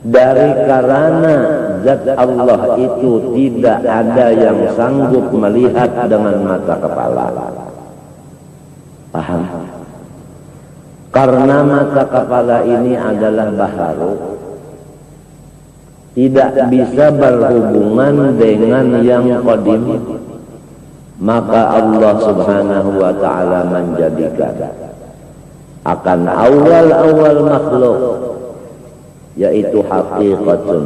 dari karena zat Allah itu tidak ada yang sanggup melihat dengan mata kepala. Paham? Karena mata kepala ini adalah baharu, tidak bisa berhubungan dengan yang qadim, maka Allah subhanahu wa ta'ala menjadikan akan awal-awal makhluk, yaitu hakikatun,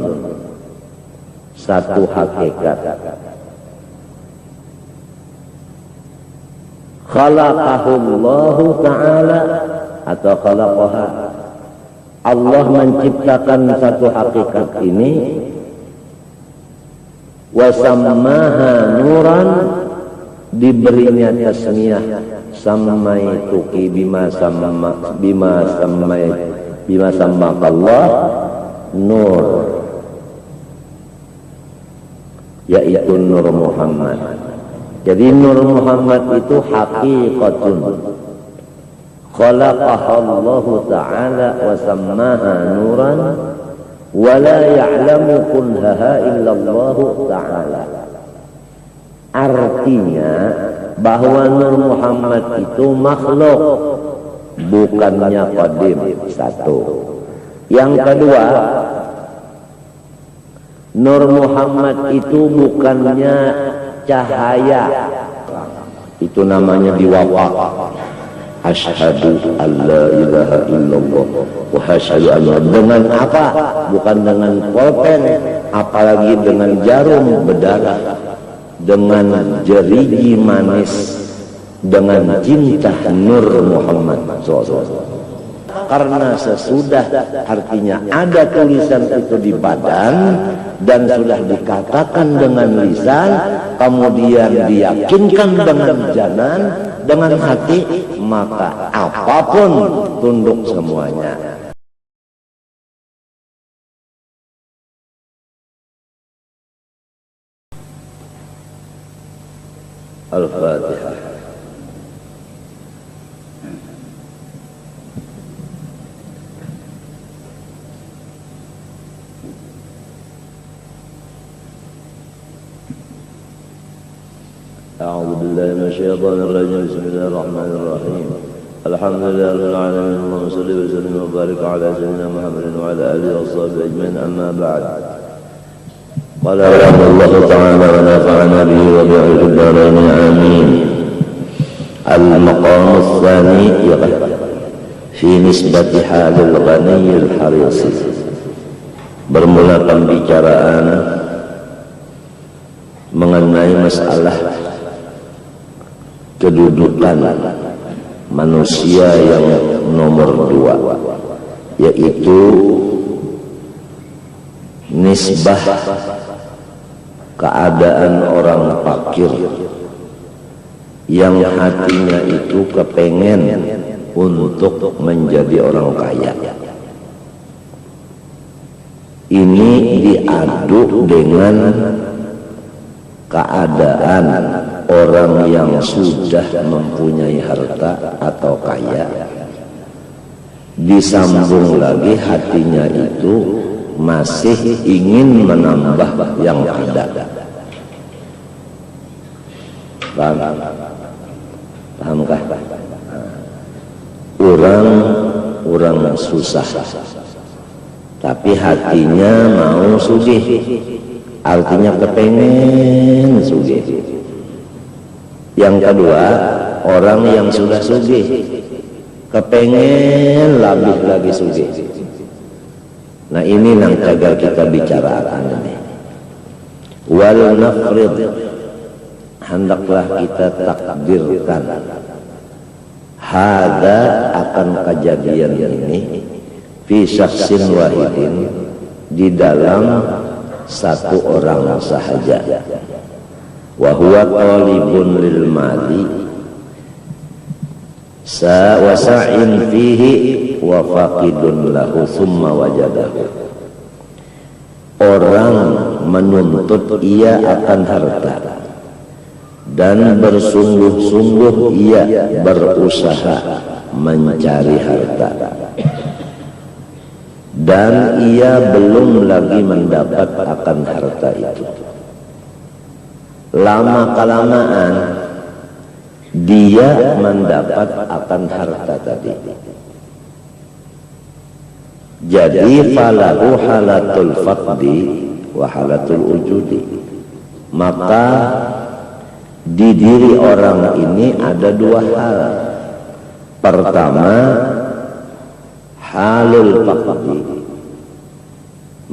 satu hakikat. Khalaqahullahu ta'ala atau khalaqaha, Allah menciptakan satu hakikat ini, wasammaha nuran, diberinya tasmiyah, sammaituki bima sammakallah nur, yaitu Nur Muhammad. Jadi Nur Muhammad itu hakikatun, khalaqahallahu ta'ala wa sammaha nuran wa la ya'lamu kunhaha illallahu ta'ala. Artinya bahwa Nur Muhammad itu makhluk, bukannya qadim. Satu. Yang kedua, Nur Muhammad itu bukannya cahaya, itu namanya diwafak. Asyhadu an la ilaha illallah wa asyhadu anna, dengan apa? Bukan dengan pulpen, apalagi dengan jarum berdarah, dengan jeriji manis, dengan cinta Nur Muhammad SAW. Karena sesudah, artinya ada tulisan itu di badan dan sudah dikatakan dengan lisan, kemudian diyakinkan dengan janan, dengan hati, maka apapun tunduk semuanya. Al-Fatihah. أعوذ بالله من الشيطان الرجيم. بسم الله الرحمن الرحيم. الحمد لله رب العالمين، اللهم صل وسلم وبارك على سيدنا محمد وعلى آله وصحبه أجمعين. أما بعد، قال رحمه الله تعالى ونفعنا به وبعلم الدارين آمين. المقام الثاني في نسبة حال الغني الحريص. Bermula pembicaraan mengenai masalah kedudukan manusia yang nomor 2, yaitu nisbah keadaan orang fakir yang hatinya itu kepengen untuk menjadi orang kaya. Ini diadu dengan keadaan orang yang sudah mempunyai harta atau kaya, disambung lagi hatinya itu masih ingin menambah yang ada. Pahamkah? Orang susah, tapi hatinya mau sugih, artinya kepengen sugih. Yang kedua, orang yang sudah sugih kepengen lebih lagi sugih. Nah, ini yang agar kita bicarakan ini. Wal nafrid, hendaklah kita takdirkan hada, akan kejadian ini, fi syakhsin wahidin, di dalam satu orang sahaja. Wa huwa talibun lil mali wa sa'in fihi wa faqidun lahu thumma wajadahu. Orang menuntut ia akan harta dan bersungguh-sungguh ia berusaha mencari harta, dan ia belum lagi mendapat akan harta itu. Lama-kelamaan dia mendapat akan harta tadi. Jadi falahu halatul faqdi wa halatul wujudi. Maka di diri orang ini ada dua hal. Pertama, halul faqdi,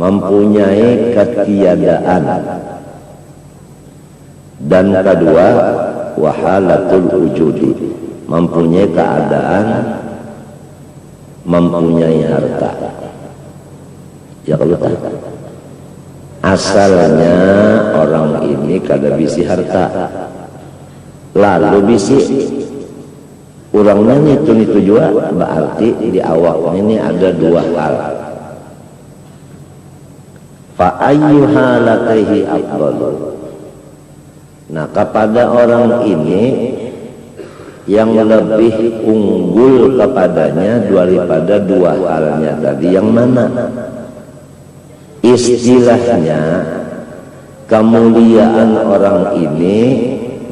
mempunyai ketiadaan. Dan kedua, wahalatul wujudi, mempunyai keadaan, mempunyai harta. Ya kalau tak, asalnya orang ini kada bisi harta, lalu bisi orangnya itu juga, berarti di awal ini ada dua hal. Fa ayyu halataihi afdal. Nah, kepada orang ini yang lebih unggul kepadanya daripada dua halnya tadi yang mana? Istilahnya kemuliaan orang ini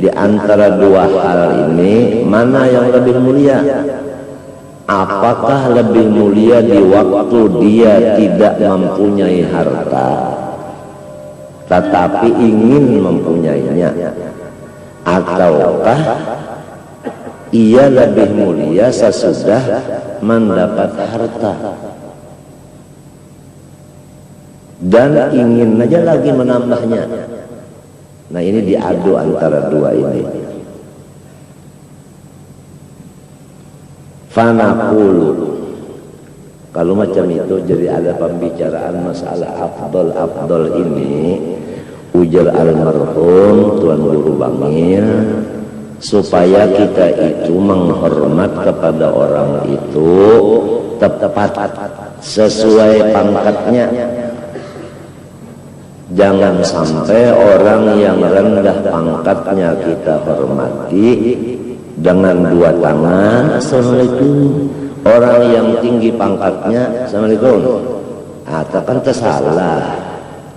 di antara dua hal ini mana yang lebih mulia? Apakah lebih mulia di waktu dia tidak mempunyai harta tetapi ingin mempunyainya, ataukah ia lebih mulia sesudah mendapat harta dan ingin aja lagi menambahnya? Nah, ini diadu antara dua ini. Fanaqulu, kalau macam itu jadi ada pembicaraan masalah afdal ini, ujar almarhum Tuan Guru Bangil, supaya kita itu menghormat kepada orang itu tepat sesuai pangkatnya. Jangan sampai orang yang rendah pangkatnya kita hormati dengan dua tangan, assalamualaikum. Orang yang tinggi pangkatnya, assalamualaikum. Kan tersalah.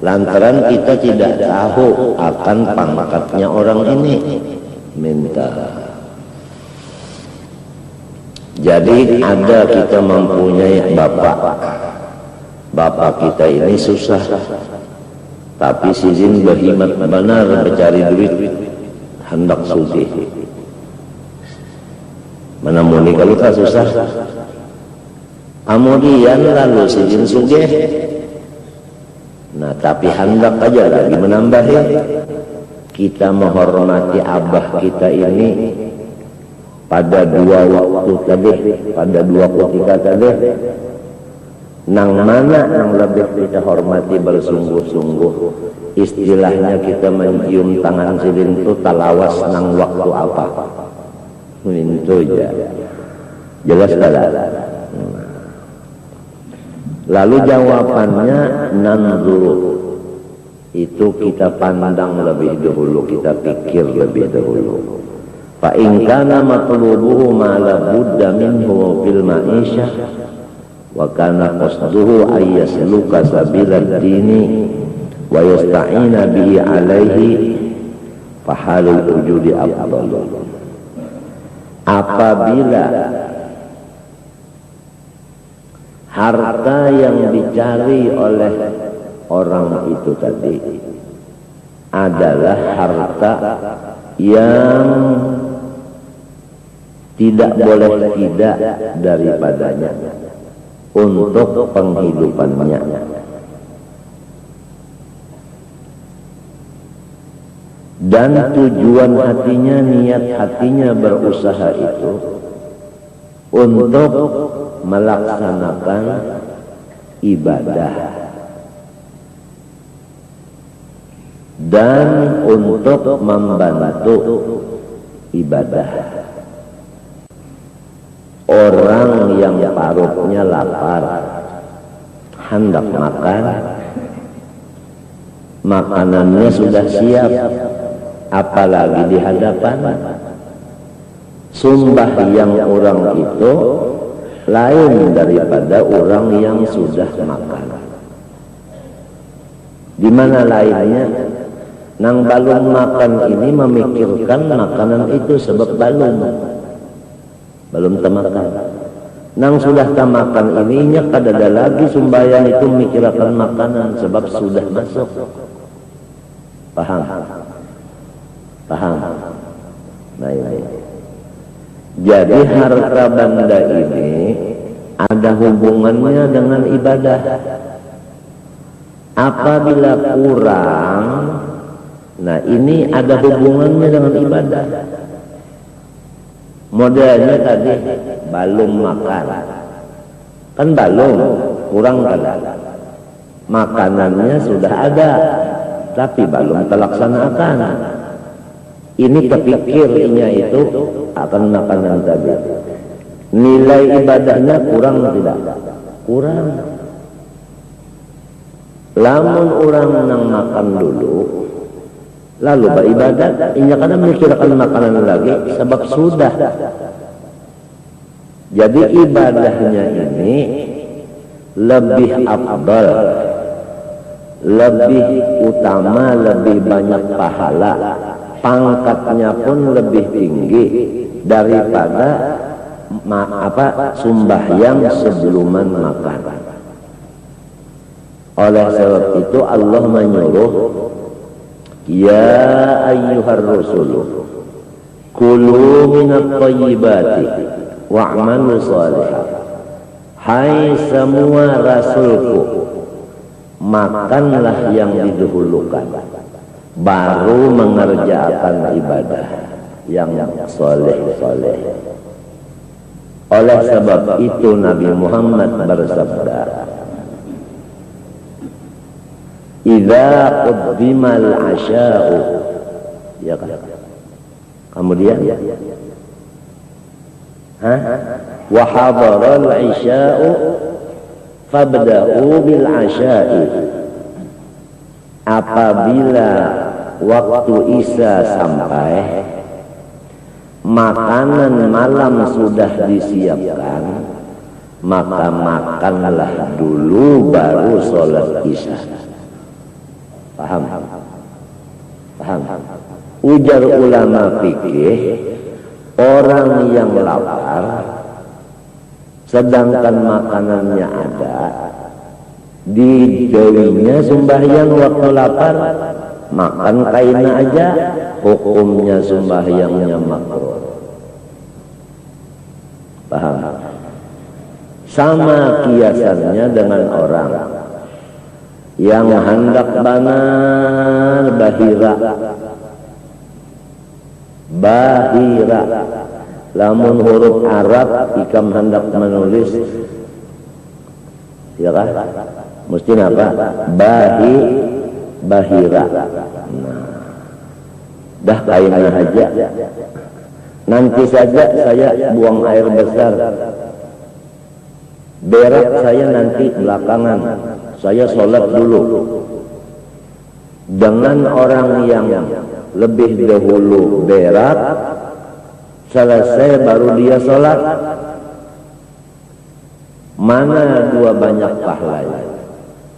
Lantaran kita tidak tahu akan pangkatnya orang ini. Minta. Jadi ada kita mempunyai bapak kita ini susah, tapi sizin berhimat benar mencari duit, hendak sugih. Menamuni kalau tak susah, kemudian lalu sizin sugih. Nah, tapi hendak aja lagi menambahi. Kita menghormati abah kita ini pada dua waktu tadi, pada dua ketika tadi. Nang mana yang lebih kita hormati bersungguh-sungguh? Istilahnya kita mencium tangan sidin itu talawas nang waktu apa? Itu aja. Jelas tak? Lalu jawabannya nanzuru, itu kita pandang lebih dahulu, kita pikir lebih dahulu. Fa in kana matlubuhu ma la budda minhu fil ma'isyah wa kana qasduhu ay yasluka sabilad dini wa yasta'ina bihi alaihi fa halul wujudi afdal. Apabila harta yang dicari oleh orang itu tadi adalah harta yang tidak boleh tidak daripadanya untuk penghidupannya, dan tujuan hatinya, niat hatinya berusaha itu untuk melaksanakan ibadah dan untuk membantu ibadah. Orang yang perutnya lapar, hendak makan, makanannya sudah siap, apalagi di hadapan. Sembahyang orang itu lain daripada orang yang sudah makan. Di mana lainnya? Nang balum makan ini memikirkan makanan itu sebab balum temakan. Nang sudah tamakan ininya kadada lagi sumbayan itu mikirkan makanan sebab sudah masuk. Paham? Paham? Nah ini. Jadi harta benda ini ada hubungannya dengan ibadah. Apabila kurang, nah ini ada hubungannya dengan ibadah. Modelnya tadi balum makan, kan balum kurang kan? Makanannya sudah ada, tapi belum terlaksanakan. Ini kepikirnya itu akan makanan tadi. Nilai ibadahnya kurang tidak? Kurang. Lamun orang nang makan dulu, lalu beribadat, ini karena memikirkan makanan lagi, sebab sudah. Jadi ibadahnya ini lebih afdal, lebih utama, lebih banyak pahala, pangkatnya pun lebih tinggi daripada sembahyang sebelum makan. Oleh sebab itu Allah menyuruh, ya ayyuhar rusulu kulu minat thayyibati wa'malu shalihan. Hai semua rasulku, makanlah yang didahulukan, baru mengerjakan ibadah yang soleh-soleh. Oleh sebab itu Nabi Muhammad bersabda, idza quddimal asya'u, ya kan? Kemudian wa hadaral isya'u fabda'u bil asya'i. Apabila waktu isya sampai, makanan malam sudah disiapkan, maka makanlah dulu baru sholat isya. Paham? Paham? Ujar ulama fikih, orang yang lapar sedangkan makanannya ada, di dewinya sembahyang waktu lapar, makan kainnya aja, hukumnya sembahyangnya makruh. Paham? Sama kiasannya dengan orang yang hendak banar bahira, lamun huruf Arab ikam hendak menulis, ya kan? Mesti apa? Bahira. Nah, dah kainnya aja. Nanti saja saya buang air besar, berak saya nanti belakangan, saya sholat dulu. Dengan orang yang lebih dahulu berak, selesai baru dia sholat, mana dua banyak pahalanya?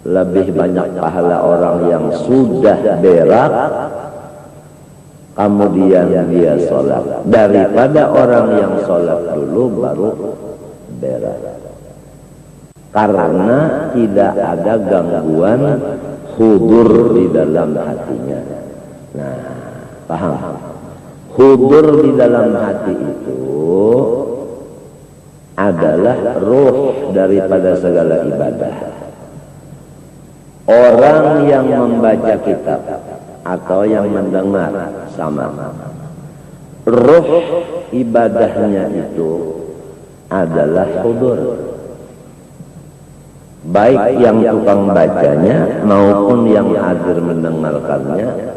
Lebih banyak pahala orang yang sudah berak kemudian dia sholat daripada orang yang sholat dulu baru berak, karena tidak ada gangguan hudur di dalam hatinya. Nah, paham? Hudur di dalam hati itu adalah ruh daripada segala ibadah. Orang yang membaca kitab atau yang mendengar sama, ruh ibadahnya itu adalah hudur. Baik yang tukang bacanya maupun yang hadir mendengarkannya,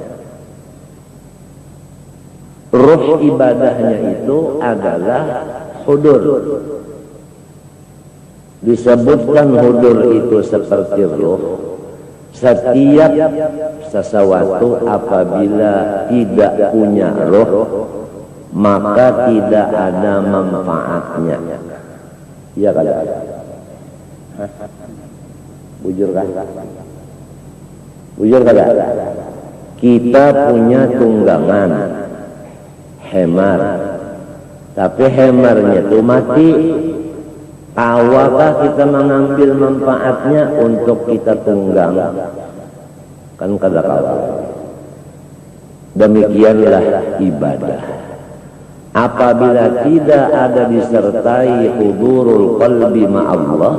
ruh ibadahnya itu adalah hudur. Disebutkan hudur itu seperti ruh. Setiap sesuatu apabila tidak punya roh, maka tidak ada manfaatnya. Iya kan? Bujur kan? Bujur kan? Kita punya tunggangan hemar, tapi hemarnya itu mati. Awakah kita mengambil manfaatnya untuk kita tunggang? Kan kada kawa. Demikianlah ibadah. Apabila tidak ada disertai hudurul qalbi ma'allah,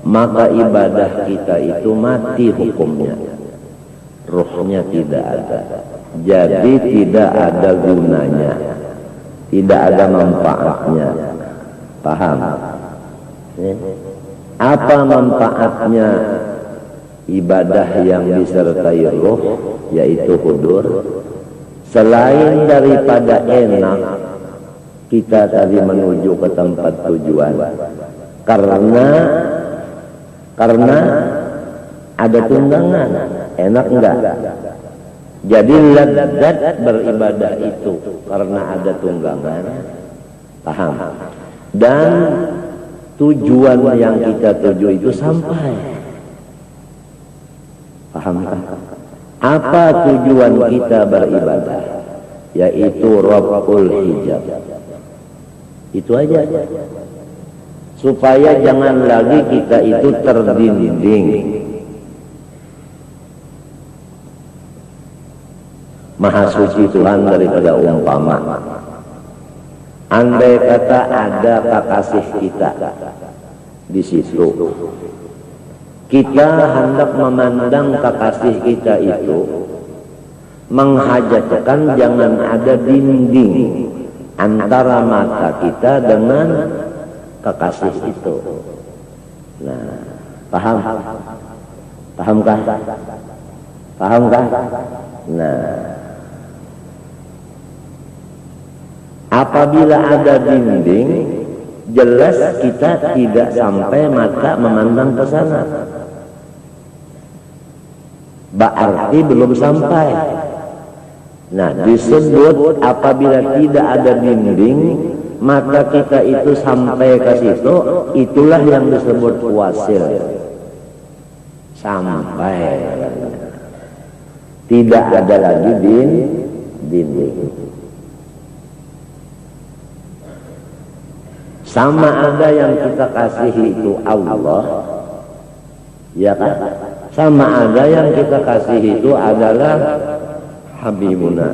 maka ibadah kita itu mati hukumnya. Ruhnya tidak ada. Jadi tidak ada gunanya. Tidak ada manfaatnya. Paham? Apa manfaatnya ibadah yang disertai ruh, yaitu hudur? Selain daripada enak kita tadi menuju ke tempat tujuan, karena ada tunggangan, enak enggak? Jadi lezat beribadah itu karena ada tunggangan, paham? Dan tujuan yang kita tuju itu sampai, paham kan? Apa tujuan kita beribadah? Yaitu Rabbul Hijab. Itu aja. Supaya jangan lagi kita itu terdinding. Maha suci Tuhan daripada umpama. Andai kata ada kekasih kita di situ, kita hendak memandang kekasih kita itu, menghajatkan jangan ada dinding antara mata kita dengan kekasih itu. Nah, paham? Pahamkah? Pahamkah? Nah, apabila ada dinding, jelas kita tidak sampai mata memandang ke sana. Berarti belum sampai. Nah, disebut apabila tidak ada dinding, mata kita itu sampai ke situ, itulah yang disebut wasil. Sampai. Tidak ada lagi dinding. Sama ada yang kita kasihi itu Allah, ya kan? Sama ada yang kita kasihi itu adalah Habibuna.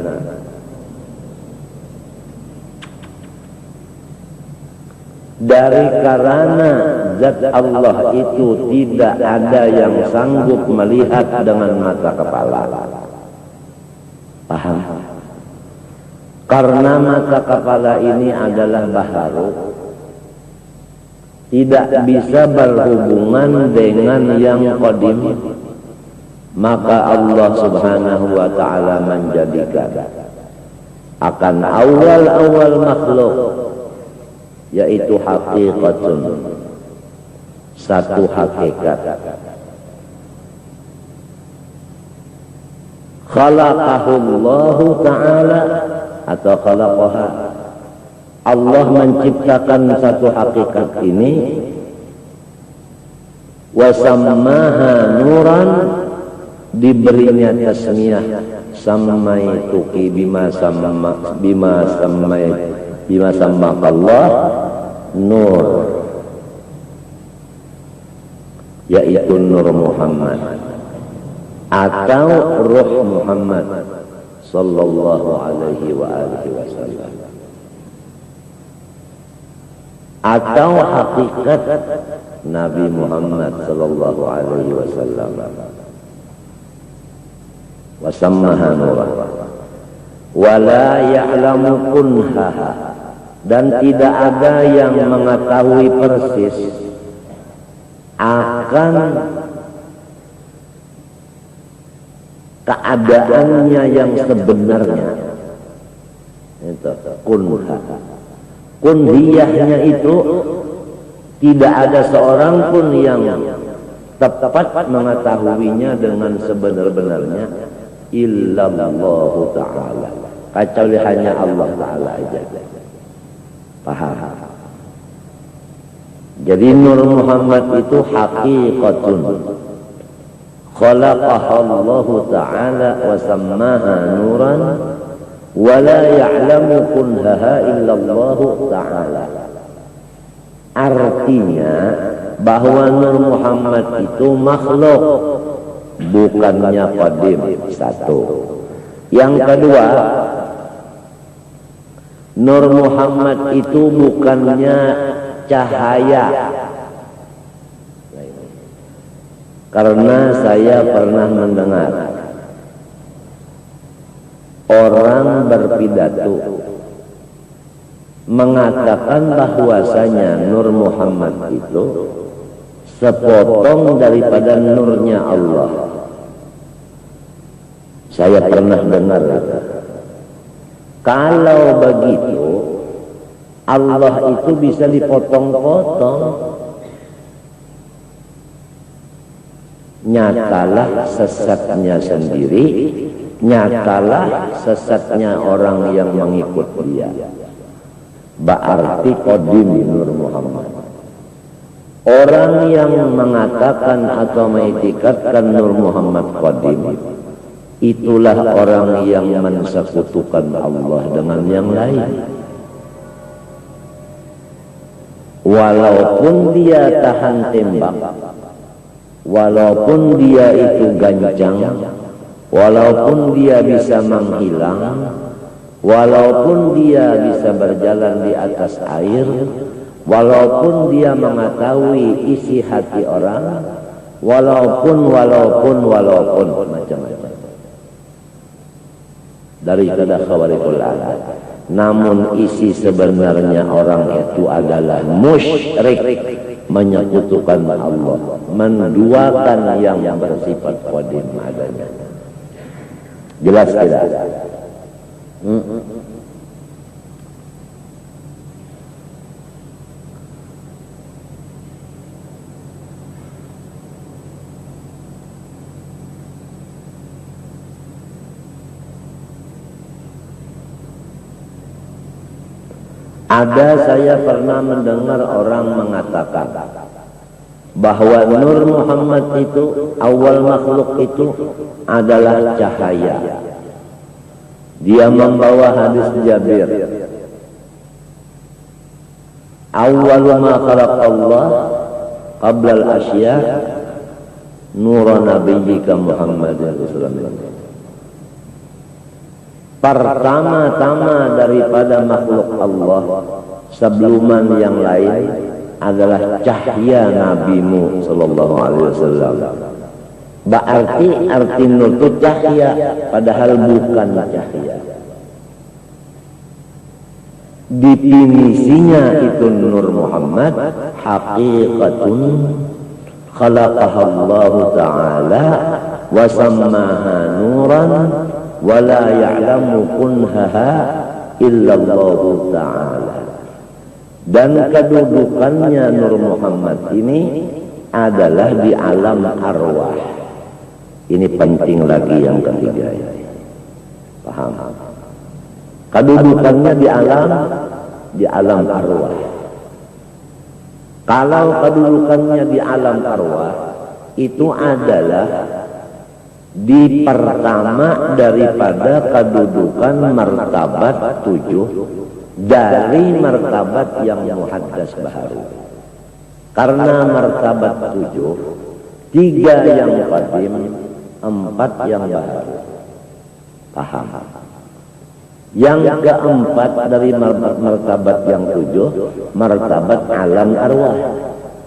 Dari karena zat Allah itu tidak ada yang sanggup melihat dengan mata kepala. Paham? Karena mata kepala ini adalah baharu, tidak bisa berhubungan dengan yang qadim, maka Allah subhanahu wa ta'ala menjadikan akan awal-awal makhluk, yaitu hakikatun, satu hakikat. Khalaqahullahu ta'ala atau khalaqaha, Allah menciptakan satu hakikat ini, wasammaha nuran, diberinya tasmiyah, sammaituki bima sammakallah nur, yaitu Nur Muhammad atau Ruh Muhammad sallallahu alaihi wa alihi wasallam, atau hakikat Nabi Muhammad sallallahu alaihi wasallam. Wasammaha nurah wala ya'lamu kunhaha, dan tidak ada yang mengetahui persis akan keadaannya yang sebenarnya. Itu kunha. Kunhiyahnya itu tidak ada seorang pun yang tepat mengetahuinya dengan sebenar-benarnya, illallah ta'ala, kecuali hanya Allah ta'ala aja. Paham? Jadi Nur Muhammad itu haqiqatun khalaqahallahu ta'ala wa sammaha nuran wa la ya'lamu kunhaha illallahu ta'ala. Artinya bahwa Nur Muhammad itu makhluk, bukannya qadim. Satu. Yang kedua, Nur Muhammad itu bukannya cahaya. Karena saya pernah mendengar orang berpidato mengatakan bahwasanya Nur Muhammad itu sepotong daripada nurnya Allah. Saya pernah dengar. Kalau begitu, Allah itu bisa dipotong-potong. Nyatalah sesatnya sendiri, nyatalah sesatnya orang yang mengikut dia. Berarti qadim Nur Muhammad. Orang yang mengatakan atau mengiktikadkan Nur Muhammad qadim, itulah orang yang mensekutukan Allah dengan yang lain. Walaupun dia tahan tembak, walaupun dia itu gancang, walaupun dia bisa menghilang, walaupun dia bisa berjalan di atas air, walaupun dia mengetahui isi hati orang, walaupun macam-macam daripada khawarikul adat. Namun isi sebenarnya orang itu adalah musyrik, menyekutukan Allah, menduakan yang bersifat qadim adanya. Jelas tidak? Ada, saya pernah mendengar orang mengatakan bahwa Nur Muhammad itu, awal makhluk itu adalah cahaya. Dia membawa hadis Jabir, awal ma khalaq Allah qabla al-asya nura nabiyyika Muhammadin sallallahu alaihi wasallam. Pertama-tama daripada makhluk Allah sebelum yang lain adalah cahaya nabimu sallallahu alaihi wasallam. Berarti arti nur itu cahaya, padahal bukan cahaya. Definisinya itu Nur Muhammad haqiqatun khalaqahallahu ta'ala wa sammaha nuran wa la ya'lamu kunhaha illallahu ta'ala. Dan kedudukannya Nur Muhammad ini adalah di alam arwah. Ini penting lagi yang ketiga. Paham? Kedudukannya di alam arwah. Kalau kedudukannya di alam arwah, itu adalah di pertama daripada kedudukan martabat 7 dari martabat yang muhaddas baharu. Karena martabat 7, 3 yang qadim, 4 yang baharu. Paham? Yang keempat dari martabat yang 7, martabat alam arwah.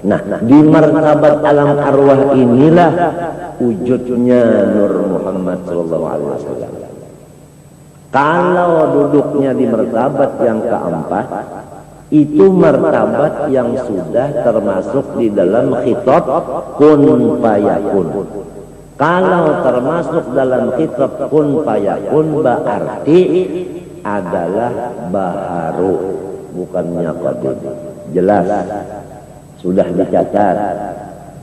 Nah, di martabat alam arwah inilah wujudnya Nur Muhammad SAW. Kalau duduknya di martabat yang keempat, itu martabat yang sudah termasuk di dalam khitab kun fayakun. Kalau termasuk dalam khitab kun fayakun, berarti adalah baharu, bukannya qadim. Jelas, sudah dicatat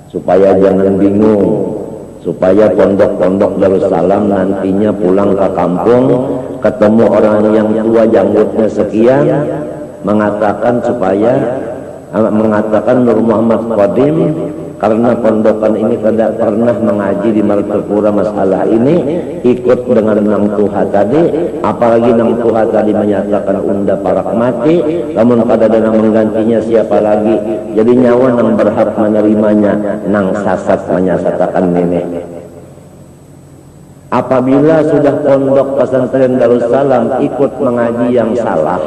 supaya jangan bingung, supaya pondok-pondok Darussalam nantinya pulang ke kampung ketemu orang yang tua janggutnya sekian mengatakan supaya mengatakan Nur Muhammad Qadim karena pondokan ini tidak pernah mengaji di Martapura masalah ini, ikut dengan Nang Tuha tadi, apalagi Nang Tuha tadi menyatakan unda parak mati, namun pada dana menggantinya siapa lagi, jadi nyawa Nang berhak menerimanya, Nang Sasat menyatakan nenek. Apabila sudah pondok pesantren Darussalam ikut mengaji yang salah,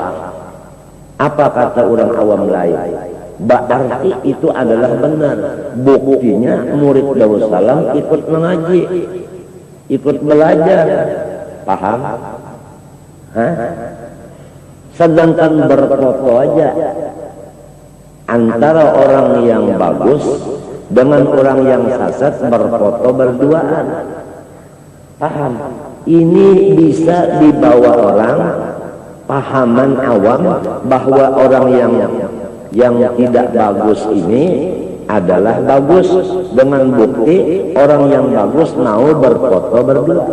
apa kata orang awam lain? Berarti itu adalah benar. Buktinya murid Darussalam ikut mengaji, ikut belajar. Paham? Hah? Sedangkan berfoto aja antara orang yang bagus dengan orang yang sesat berfoto berduaan. Paham? Ini bisa dibawa orang pahaman awam bahwa orang yang tidak bagus ini adalah bagus, dengan bukti orang yang bagus mau berfoto berdua.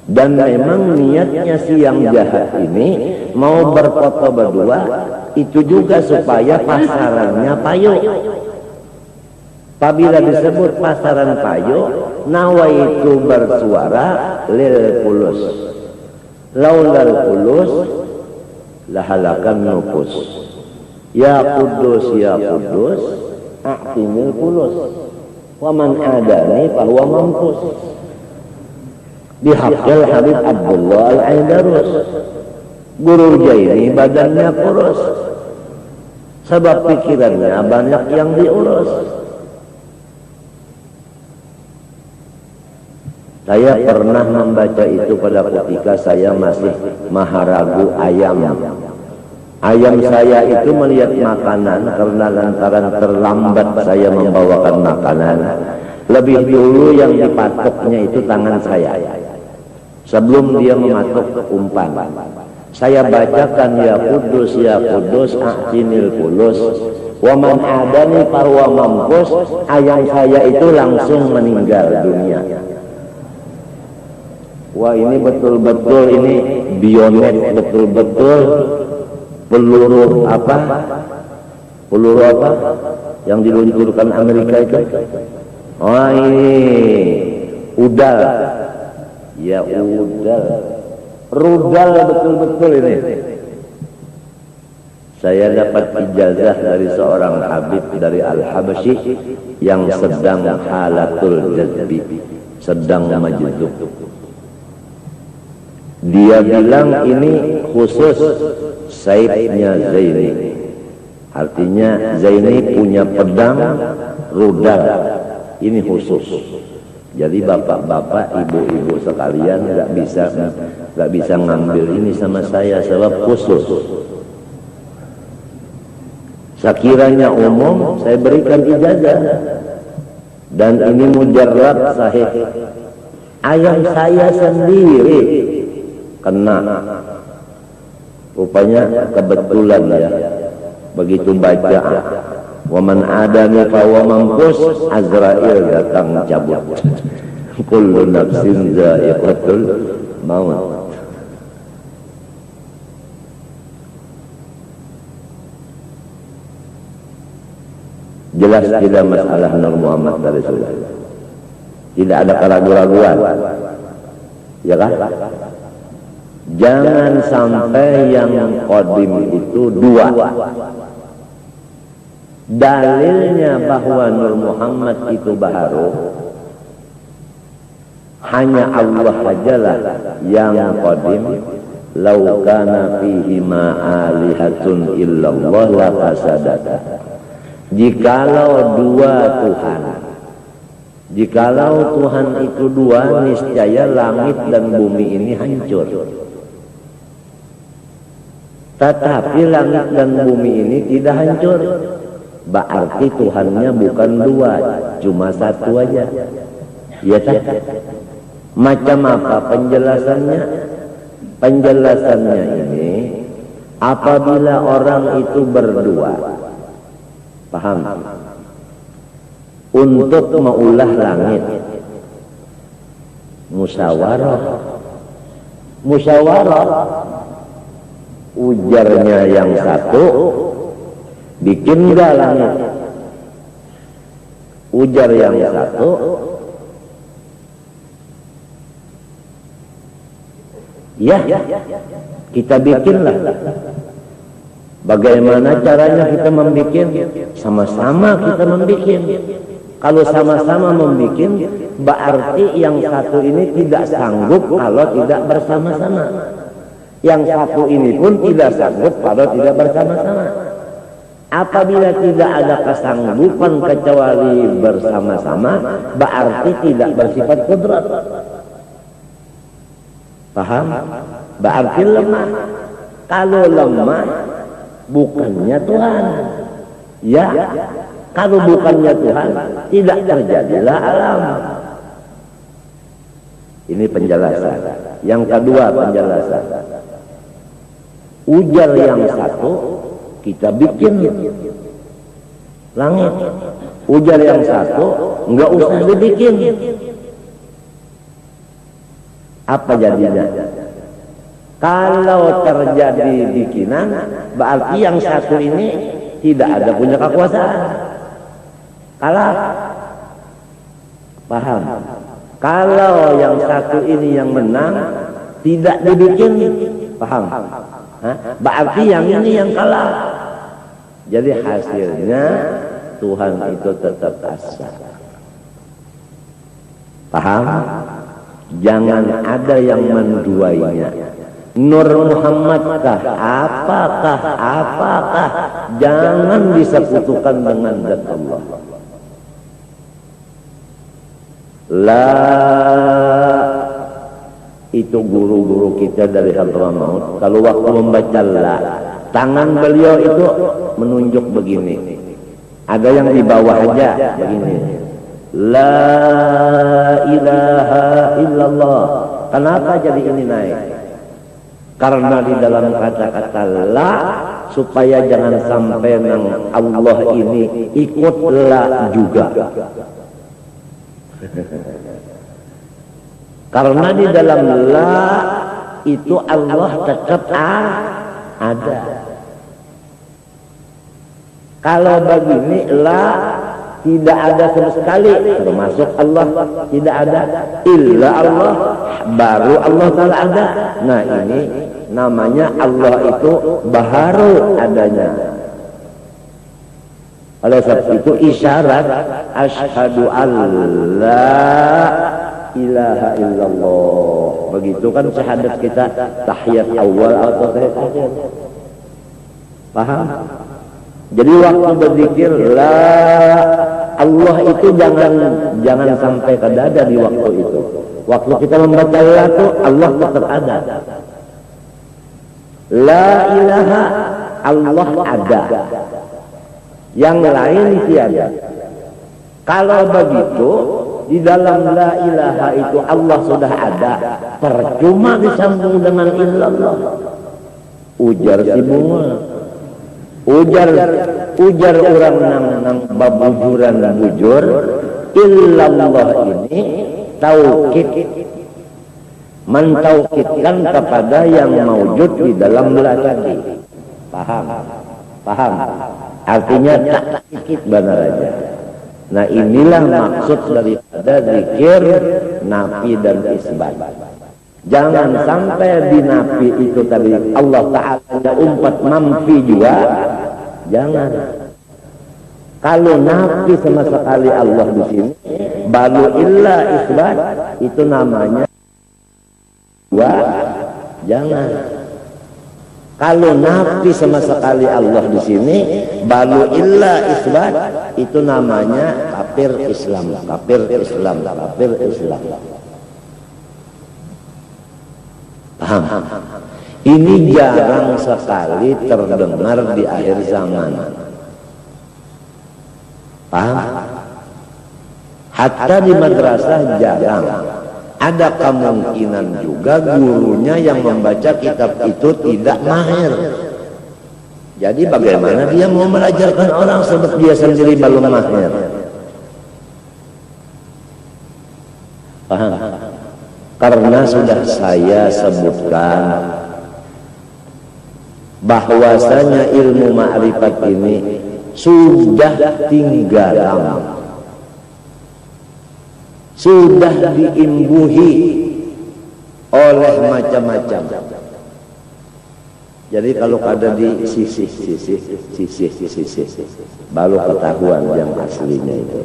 Dan memang niatnya si yang jahat ini mau berfoto berdua itu juga supaya pasarannya payu. Apabila disebut pasaran payu, nawaitu bersuara lil kulus, laulal kulus lahalakan nufus. Ya Kudus, ya Kudus, a'tinil kulus, wa man adani fahuwa mampus. Bihaqil Habib Abdullah Al-Aidarus, Guru Jaini badannya kurus, sebab pikirannya banyak yang diurus. Saya pernah membaca itu pada ketika saya masih maharagu ayam. Ayam saya itu melihat makanan karena lantaran terlambat saya membawakan makanan. Lebih dulu yang dipatoknya itu tangan saya. Sebelum dia mematok umpan. Saya bacakan ya Kudus, a'tinil kulus. Wa man adani fahuwa mampus. Ayam saya itu langsung meninggal dunia. Wah, ini betul-betul ini bionet, betul-betul peluru apa? Peluru apa? Yang diluncurkan Amerika itu? Oh, ini udal. Ya udal. Rudal betul-betul ini. Saya dapat ijazah dari seorang habib dari Al-Habsyi yang sedang halatul jazbi, sedang majdub. Dia bilang ini khusus Saidnya Zaini. Artinya Zaini punya pedang rudal. Ini khusus. Jadi bapak-bapak, ibu-ibu sekalian nggak bisa ngambil ini sama saya sebab khusus. Sekiranya umum saya berikan ijazah. Dan ini mujarrad sahih. Ayam saya sendiri kena, rupanya kebetulan ya, begitu baca waman adani fahuwa mampus, Azrail datang cabut. Kullu nafsin dha'iqatul maut. Jelas tidak masalah Nur Muhammad dari Rasulullah, tidak ada keraguan-raguan, ya kan? Jangan sampai yang qadim itu dua. Dalilnya bahwa Nur Muhammad itu baharu, hanya Allah sajalah yang qadim. Lau kana fihi ma alihatun illallah la fasadata. Jikalau dua Tuhan, jikalau Tuhan itu dua, niscaya langit dan bumi ini hancur. Tetapi langit dan bumi ini tidak hancur. Berarti Tuhannya bukan dua, cuma satu aja. Ya tak? Macam apa penjelasannya? Penjelasannya ini, apabila orang itu berdua, paham? Untuk meulah langit, musyawarah. Ujarnya yang satu, bikin nggak langit? Ujar yang satu, ya, kita bikinlah. Bagaimana caranya kita membuat? Sama-sama kita membuat. Kalau sama-sama membuat, berarti yang satu ini tidak sanggup kalau tidak bersama-sama. Yang satu ini pun tidak sanggup kalau tidak bersama-sama. Apabila tidak ada kesanggupan kecuali bersama-sama, berarti tidak bersifat kudrat. Paham? Berarti lemah. Kalau lemah, bukannya Tuhan. Ya, kalau bukannya Tuhan, tidak terjadilah alam. Ini penjelasan. Yang kedua penjelasan. Ujar yang satu, kita bikin langit. Ujar yang satu, enggak usah dibikin. Apa jadinya? Kalau terjadi bikinan, berarti yang satu ini tidak ada punya kekuasaan. Kalah. Paham? Kalau yang satu ini yang menang, tidak dibikin. Paham? Hah? Berarti yang ini yang kalah. Jadi hasilnya Tuhan itu tetap asa. Paham? Jangan ada yang menduainya. Nur Muhammadkah? Apakah? Jangan disekutukan dengan zat Allah. La, itu guru-guru kita dari Hadramaut. Kalau waktu membaca la, tangan beliau itu menunjuk begini. Ada yang di bawah aja begini. La ilaha illallah. Kenapa jadi ini naik? Karena di dalam kata-kata la, supaya jangan sampai nang Allah ini ikut la juga. Karena di dalam la itu Allah tetap ada. Kalau begini la tidak ada sama sekali, termasuk Allah tidak ada, illa Allah, baru Allah Ta'ala ada. Nah ini namanya Allah itu baru adanya. Oleh sebab itu isyarat asyhadu alla ilaha illallah. Begitu kan syahadat kita, tahiyat awal atau tahiyat akhir. Paham? Jadi waktu berzikir la, Allah itu jangan sampai ke dada di waktu itu. Waktu kita membaca la itu Allah tetap ada. La ilaha, Allah ada. Yang lain tiada. Kalau begitu, di dalam la ilaha itu Allah sudah ada, percuma disambung dengan illallah. Ujar si bunga, ujar orang nang babujuran bujur, illallah ini taukid, mentaukidkan kepada yang maujud di dalam la tadi. Paham? Artinya takkid benar aja. Nah inilah maksud daripada zikir nafi dan isbat. Jangan sampai di nafi itu tadi Allah Ta'ala umpat mamfi juga. Jangan. Kalau nafi sama sekali Allah di sini, balu illa isbat, itu namanya dua. Jangan. Kalau nafi sama sekali Allah di sini, balu illa isbat, itu namanya kafir Islam. Paham? Ini jarang sekali terdengar di akhir zaman. Paham? Hatta di madrasah jarang. Ada kemungkinan juga gurunya yang membaca kitab itu tidak mahir. Jadi bagaimana dia mau mengajarkan orang sebab dia sendiri belum mahir? Paham? Karena sudah saya sebutkan bahwasanya ilmu ma'rifat ini sudah tinggalan, sudah diimbuhi oleh macam-macam. Jadi kalau ada di sisi baru ketahuan yang aslinya itu.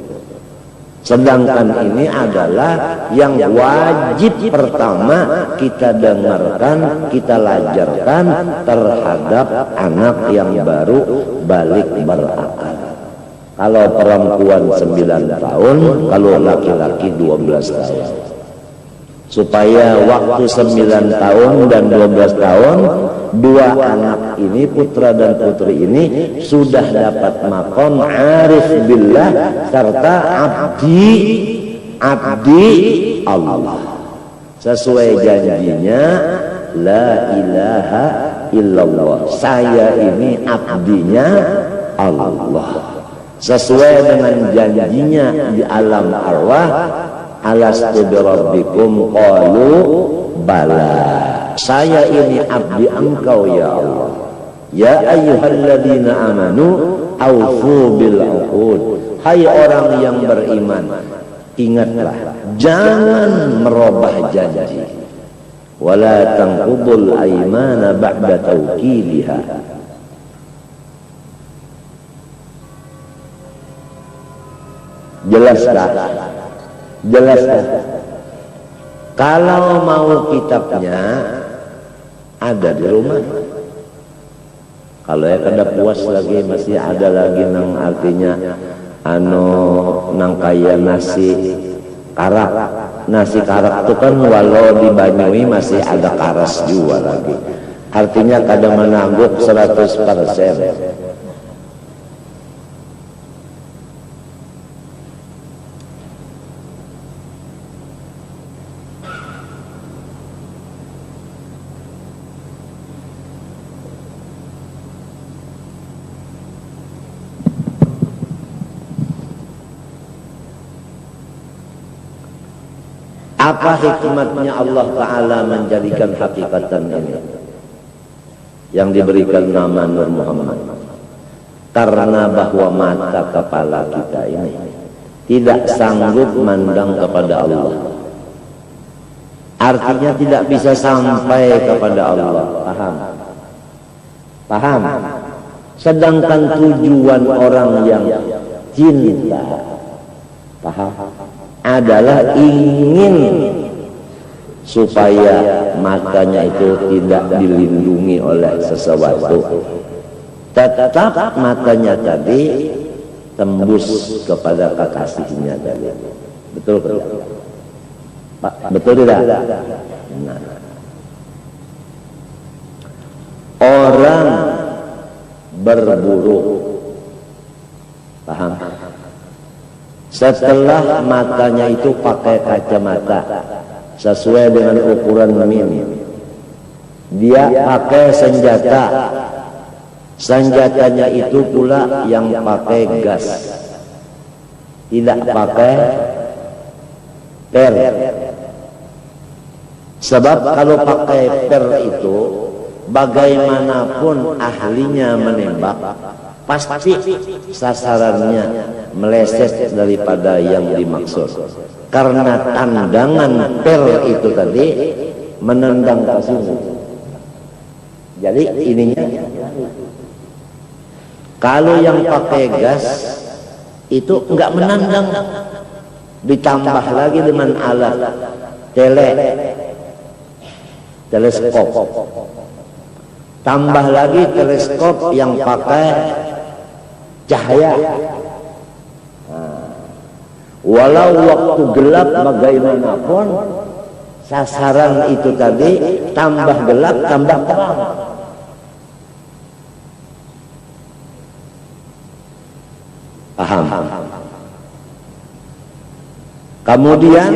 Sedangkan ini adalah yang wajib pertama kita dengarkan, kita lajarkan terhadap anak yang baru balik berakal. Kalau perempuan 9 tahun, kalau laki-laki 12 tahun. Supaya waktu 9 tahun dan 12 tahun, dua anak ini, putra dan putri ini, sudah dapat maqam arif billah serta abdi Allah. Sesuai janjinya, la ilaha illallah, saya ini abdinya Allah. Sesuai dengan janjinya di alam arwah, alastu birabbikum qalu bala, saya ini abdi engkau ya Allah. Ya ayyuhalladzina amanu aufu bil uqud, hai orang yang beriman, ingatlah jangan merubah janji. Wala tanqudul aymana ba'da tawkidiha, jelaskan. Kalau mau kitabnya ada di rumah. Kalau ya kada puas lagi, masih ada lagi nang artinya nang kaya nasi karak. Nasi karak itu kan walau di Banyui masih ada karas juga lagi. Artinya kada menangguk 100%. Apa hikmatnya Allah Ta'ala menjadikan hakikatan ini yang diberikan nama Nur Muhammad? Karena bahwa mata kepala kita ini tidak sanggup mandang kepada Allah, artinya tidak bisa sampai kepada Allah. Paham? Sedangkan tujuan orang yang cinta, paham, adalah ingin supaya matanya itu tidak dilindungi oleh sesuatu, tetap matanya tadi tembus kepada kekasihnya tadi. Betul kan? Betul tidak? Nah. Orang berburu, paham? Setelah matanya itu pakai kacamata sesuai dengan ukuran minim, dia pakai senjata, senjatanya itu pula yang pakai gas, tidak pakai per. Sebab kalau pakai per itu, bagaimanapun ahlinya menembak, pasti sasarannya meleset daripada yang dimaksud, karena tandangan per itu tadi menendang ke sini. Jadi ininya, kalau yang pakai gas itu enggak menendang, ditambah lagi dengan alat teleskop, tambah lagi teleskop yang pakai cahaya. Walau waktu gelap bagaimanapun, sasaran itu tadi tambah gelap tambah terang. Paham? Kemudian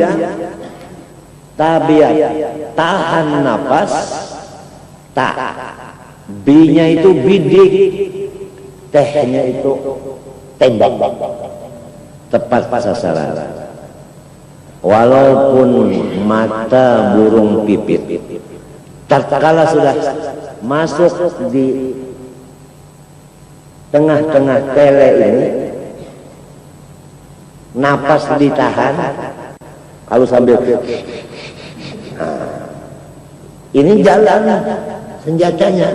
tabiat, tahan napas, tak, B-nya itu bidik, T-nya itu tembak, tepat sasaran. Walaupun mata burung pipit, tatkala sudah masuk di tengah-tengah tele ini, napas ditahan, kalau sambil ini jalan senjatanya.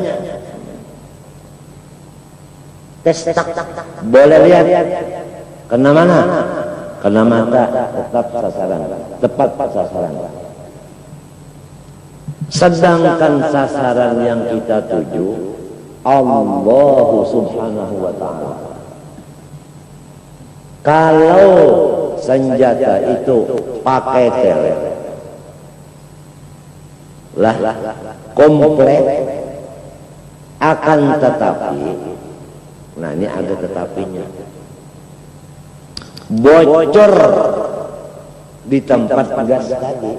Tes tak, boleh lihat kena mana? Kena mata, tetap sasaran, tepat sasaran. Sedangkan sasaran yang kita tuju Allah Subhanahu wa ta'ala. Kalau senjata itu pakai tele lah komplek, akan tetapi, nah ini ada tetapinya, bocor di tempat gas tadi,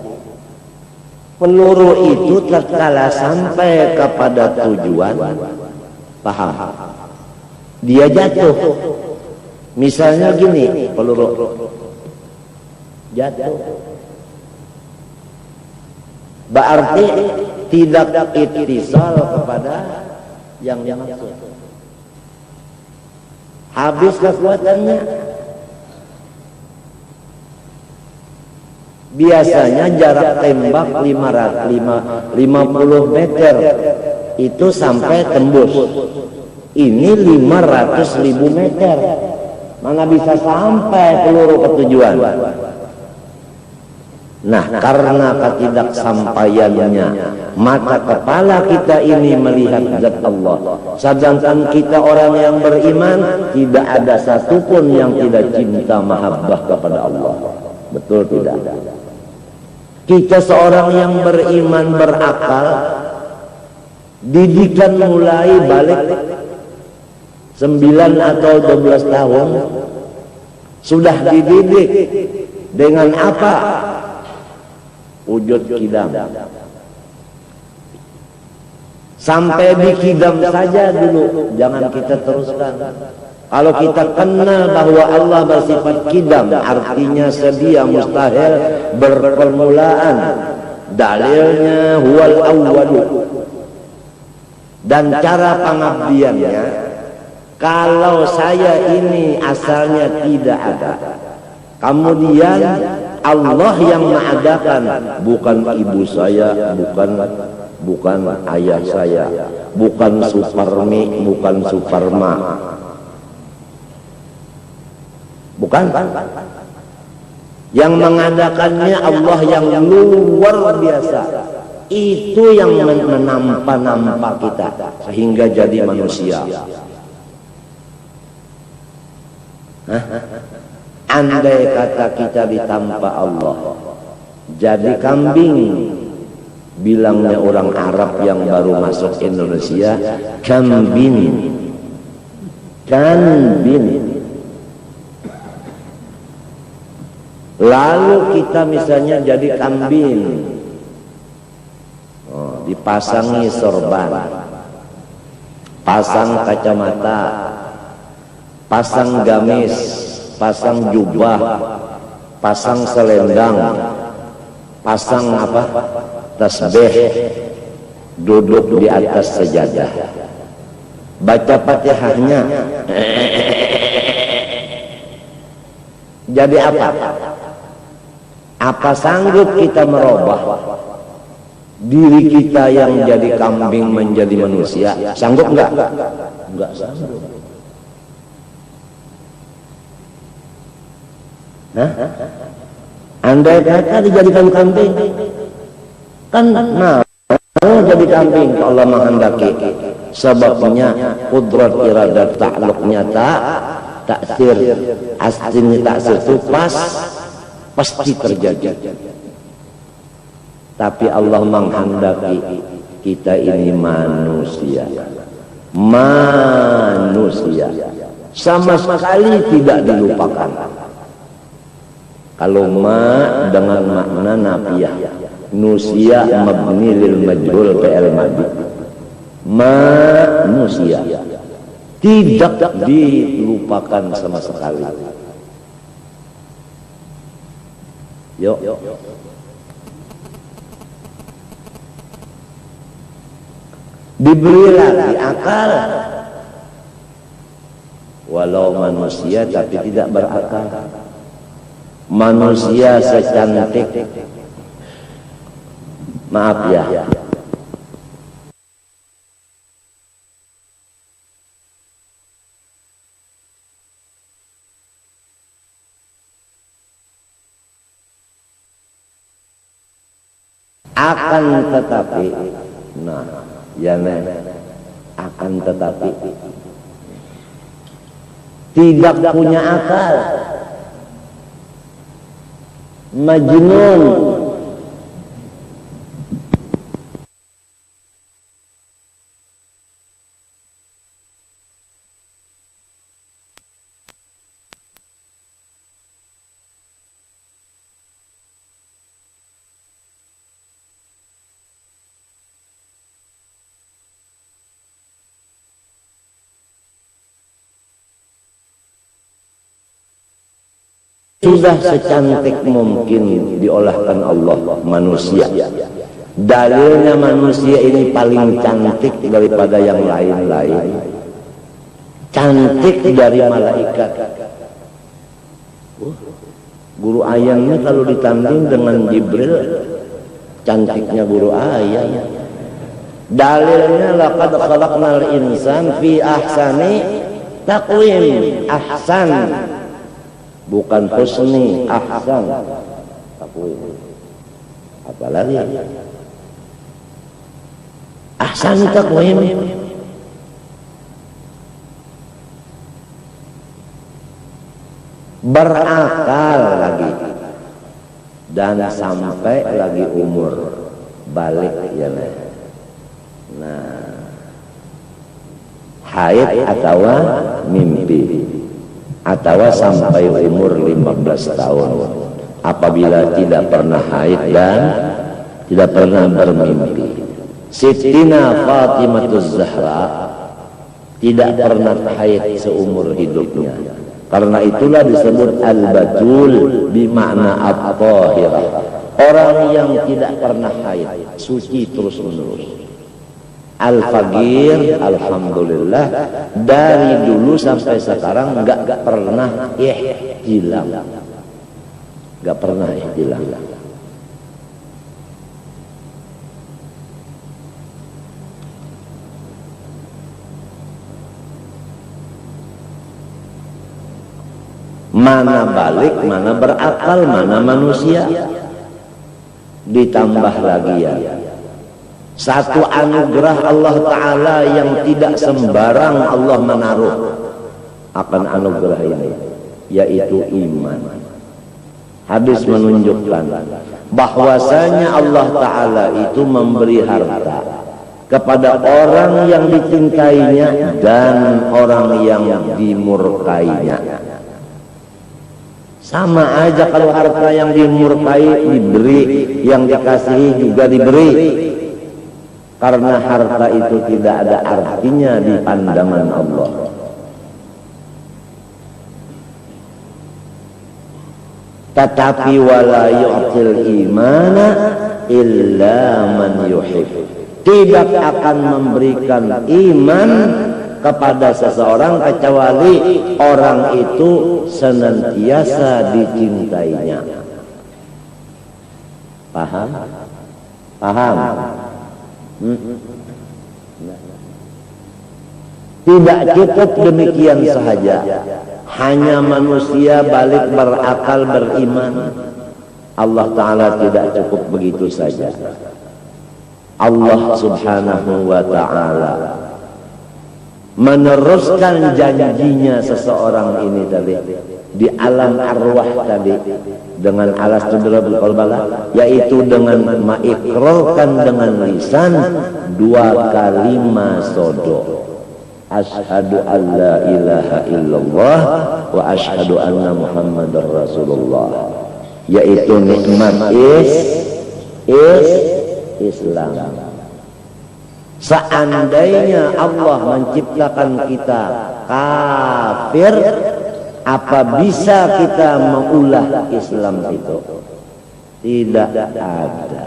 peluru itu tatkala sampai kepada tujuan, paham, dia jatuh. Misalnya gini, peluru jatuh, berarti tidak ittisal kepada yang dimaksud, habis kekuatannya. Biasanya jarak tembak 50 meter itu sampai tembus. Ini 500.000 meter, mana bisa sampai peluru ke tujuan. Nah, karena ketidaksampaiannya, maka kepala kita ini melihat zat Allah. Sedangkan kita orang yang beriman, tidak ada satupun yang tidak cinta mahabbah kepada Allah. Betul tidak? Kita seorang yang beriman, berakal, didikan mulai balik 9 atau 12 tahun, sudah dididik dengan apa? Wujud kidam. Sampai di kidam saja dulu, jangan kita teruskan. Kalau kita kenal bahwa Allah bersifat kidam, artinya sedia, mustahil, berpermulaan. Dalilnya huwal awwalu. Dan cara pengabdiannya, kalau saya ini asalnya tidak ada, kemudian Allah yang mengadakan, bukan ibu saya, bukan ayah saya, bukan Suparmi, bukan Suparma, bukan. Yang mengadakannya Allah yang luar biasa. Itu yang menampa kita sehingga jadi manusia. Andai kata kita ditampa Allah jadi kambing, bilangnya orang Arab yang baru masuk Indonesia, kambing. Lalu kita misalnya jadi kambing, dipasangi sorban, pasang kacamata, pasang gamis, pasang jubah, pasang selendang, pasang apa? Tasbih, duduk di atas sajadah, baca Fatihahnya. Jadi apa? Apa sanggup kita merubah diri kita yang jadi kambing menjadi manusia? Sanggup enggak? Enggak sanggup. Andai kata dijadikan kambing, kan mau jadi kambing, Allah menghendaki. Sebabnya qudrat iradat ta'alluqnya taksir, aslinya taksir itu pasti terjadi. Tapi Allah menghendaki kita ini manusia, sama sekali tidak dilupakan. Kalau ma dengan makna nafiyah, nusia mabni lil majhul fi'il madhi, manusia tidak dilupakan sama sekali. Yuk. diberi lagi akal. Walau manusia tapi tidak berakal. Manusia secantik, maaf ya, akan tetapi, nah, ya nih, akan tetapi tidak punya akal, majnun. Sudah secantik mungkin diolahkan Allah manusia. Dalilnya manusia ini paling cantik daripada yang lain-lain. Cantik dari malaikat. Guru ayamnya kalau ditanding dengan Jibril, cantiknya guru ayam. Dalilnya laqad khalaqnal insan fi ahsani taqwim. Ahsan, bukan husni, ahsan. Apalagi ahsan taqwim. Berakal lagi dan sampai lagi umur balik ya. Nah, haid atau mimpi atau sampai umur 15 tahun apabila tidak pernah haid dan tidak pernah bermimpi. Sittina Fatimatuz Zahra tidak pernah haid seumur hidupnya. Karena itulah disebut al-batul bimakna at-tahirah. Orang yang tidak pernah haid, suci terus menerus. Al-faqir, alhamdulillah, dari dulu sampai sekarang enggak pernah ihtilam. Enggak pernah ihtilam. Mana balik, mana berakal, mana manusia. Ditambah lagi ya, satu anugerah Allah Ta'ala yang tidak sembarang Allah menaruh akan anugerah ini, yaitu iman. Hadis menunjukkan bahwasanya Allah Ta'ala itu memberi harta kepada orang yang dicintainya dan orang yang dimurkainya. Sama aja kalau harta yang dimurkai diberi, yang dikasihi juga diberi. Karena harta itu tidak ada artinya di pandangan Allah. Tetapi wala yu'til imana illa man yuhib. Tidak akan memberikan iman kepada seseorang kecuali orang itu senantiasa dicintainya. Paham? Paham? Tidak cukup demikian saja. Hanya manusia balik berakal beriman. Allah Ta'ala tidak cukup begitu saja. Allah Subhanahu wa Ta'ala meneruskan janjinya seseorang ini tadi di alam arwah tadi dengan alas tudrabul qalbala, yaitu dengan mengikrarkan dengan lisan 2 kalimat sodo, asyhadu an la ilaha illallah wa asyhadu anna muhammadar rasulullah, yaitu nikmat Islam. Seandainya Allah menciptakan kita kafir, apa bisa kita mengulah Islam itu? Tidak ada.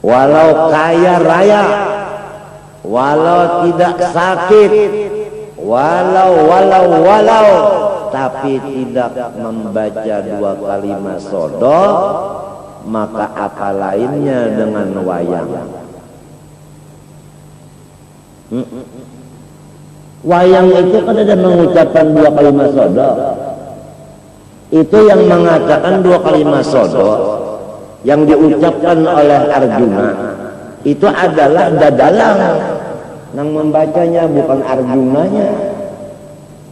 Walau kaya raya, walau tidak sakit, walau tapi tidak membaca 2 kalimat sodok, maka apa lainnya dengan wayang? Wayang itu kan ada mengucapkan 2 kalimat sodok. Itu yang mengatakan 2 kalimat sodok yang diucapkan oleh Arjuna itu adalah dadalang yang membacanya, bukan Arjunanya.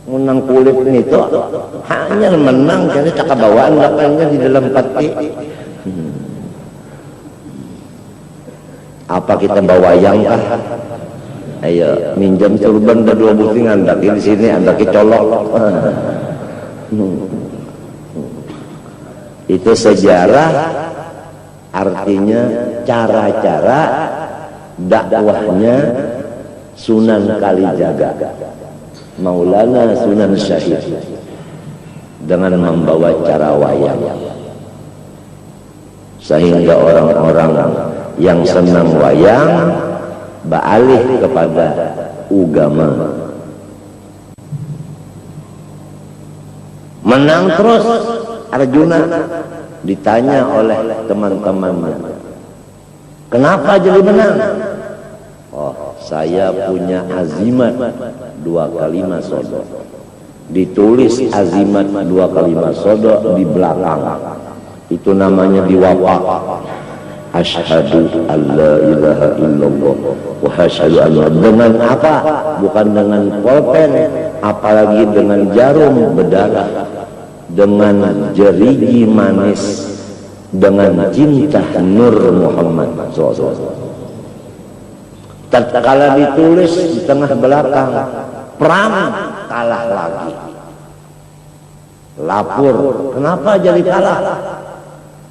Menang kulit itu hanya menang jadi cakap bawaan lapangnya di dalam peti. Apa kita bawa wayang kah? Ayo minjam turban dan 2 buting andaki di sini, andaki colok. Itu sejarah, artinya cara-cara dakwahnya Sunan Kalijaga, Maulana Sunan Syahid, dengan membawa cara wayang, sehingga orang-orang yang senang wayang beralih kepada agama. Menang terus Arjuna, ditanya oleh teman-temannya, kenapa jadi menang? Oh, saya punya azimat 2 kalimat sodok. Ditulis azimat 2 kalimat sodok di belakang. Itu namanya diwapak. Asyhadu alla ilaha illallah wa asyhadu anna. Dengan apa? Bukan dengan pulpen, apalagi dengan jarum berdarah, dengan jeriji manis, dengan cinta Nur Muhammad SAW. Tatkala ditulis di tengah belakang, perang kalah lagi. Lapor, kenapa jadi kalah?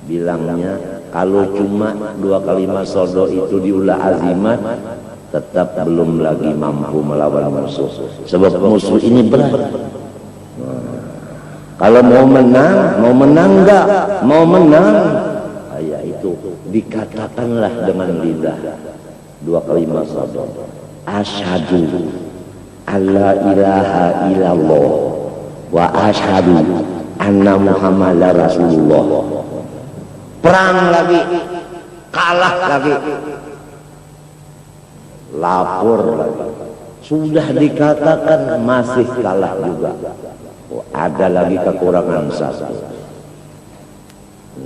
Bilangnya, kalau cuma 2 kalimat sodok itu diulah azimat, tetap belum lagi mampu melawan musuh. Sebab musuh ini berat. Kalau mau menang enggak? Mau menang, ya itu dikatakanlah dengan lidah 2 kalimat sodok. Asyhadu alla ilaha illallah wa asyhadu anna Muhammadar Rasulullah. Perang lagi, kalah lagi, lapor lagi. Sudah dikatakan masih kalah juga. Oh, ada lagi kekurangan satu.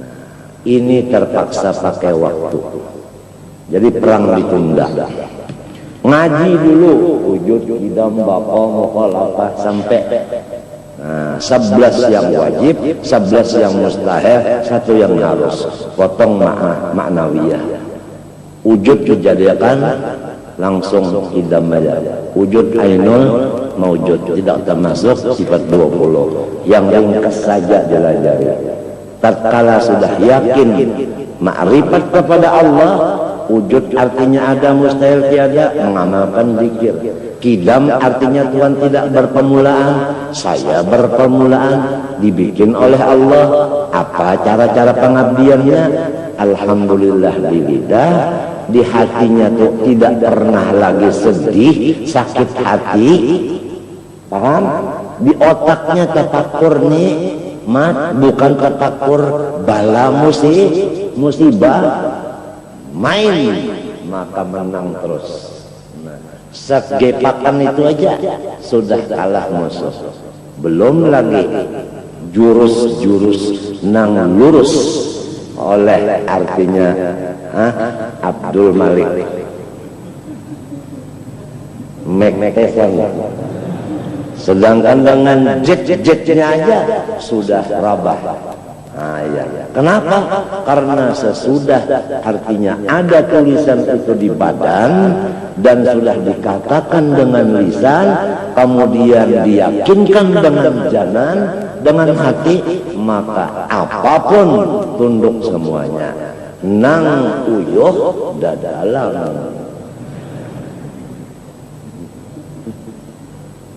Nah, ini terpaksa pakai waktu. Jadi perang ditunda. Ngaji dulu, wujud idam bapa mukhalafah sampai 11 yang wajib, 11 yang mustahil, 1 yang harus. Potong maknawiyah. Wujud kejadian langsung idam aja. Wujud ainul maujud, tidak termasuk sifat 20. Yang ringkas saja jelajah. Tatkala sudah yakin makrifat kepada Allah, wujud artinya ada, mustahil tiada, mengamalkan zikir. Kidam artinya Tuhan tidak berpermulaan, saya berpermulaan, dibikin oleh Allah. Apa cara-cara pengabdiannya? Alhamdulillah di lidah, di hatinya tuh tidak pernah lagi sedih, sakit hati. Paham? Di otaknya tafakur nikmat, bukan tafakur bala musibah. Main maka menang terus. Segepakan itu aja sudah kalah musuh. Belum lagi jurus-jurus nang lurus oleh artinya Abdul Malik Mektesan. Sedangkan dengan jet-jetnya aja sudah rabah. Ya. Kenapa? Karena sesudah artinya ada tulisan itu di badan dan sudah dikatakan dengan lisan, kemudian diyakinkan dengan janan, dengan hati, maka apapun tunduk semuanya. Nang uyuh dadalang.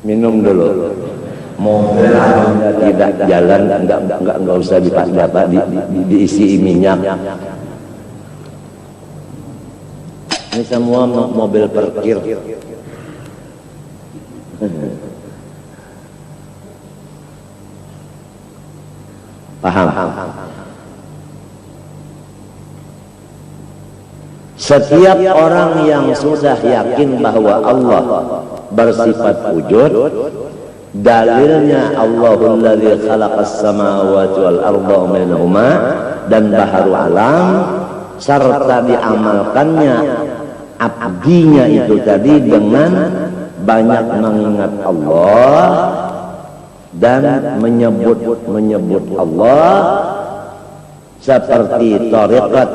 Minum dulu. Mobilnya tidak jalan, enggak usah diisi minyak. Ini semua mobil parkir. Paham? Setiap orang yang sudah yakin bahwa Allah bersifat wujud, dalilnya Allahul ladzi khalaqas samawati wal arda wa bainahuma dan baharu alam, serta diamalkannya abdinya itu tadi dengan banyak mengingat Allah dan menyebut Allah, seperti thariqat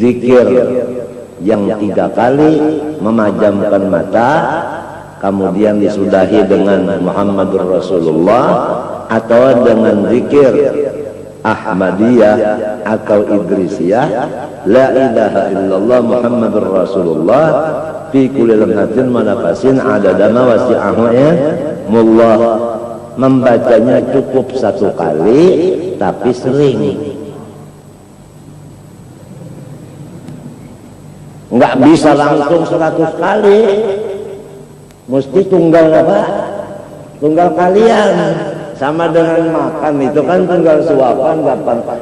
zikir yang 3 kali memajamkan mata kemudian disudahi dengan Muhammadur Rasulullah, atau dengan zikir Ahmadiyah atau Idrisiyah, la ilaha illallah Muhammadur Rasulullah fi kulli lamhatin manafasin adada ma wasi'ahu mullah. Membacanya cukup 1 kali tapi sering, nggak bisa langsung 100 kali, mesti tunggal apa? Tunggal kalian. Sama dengan makan itu kan tunggal suapan,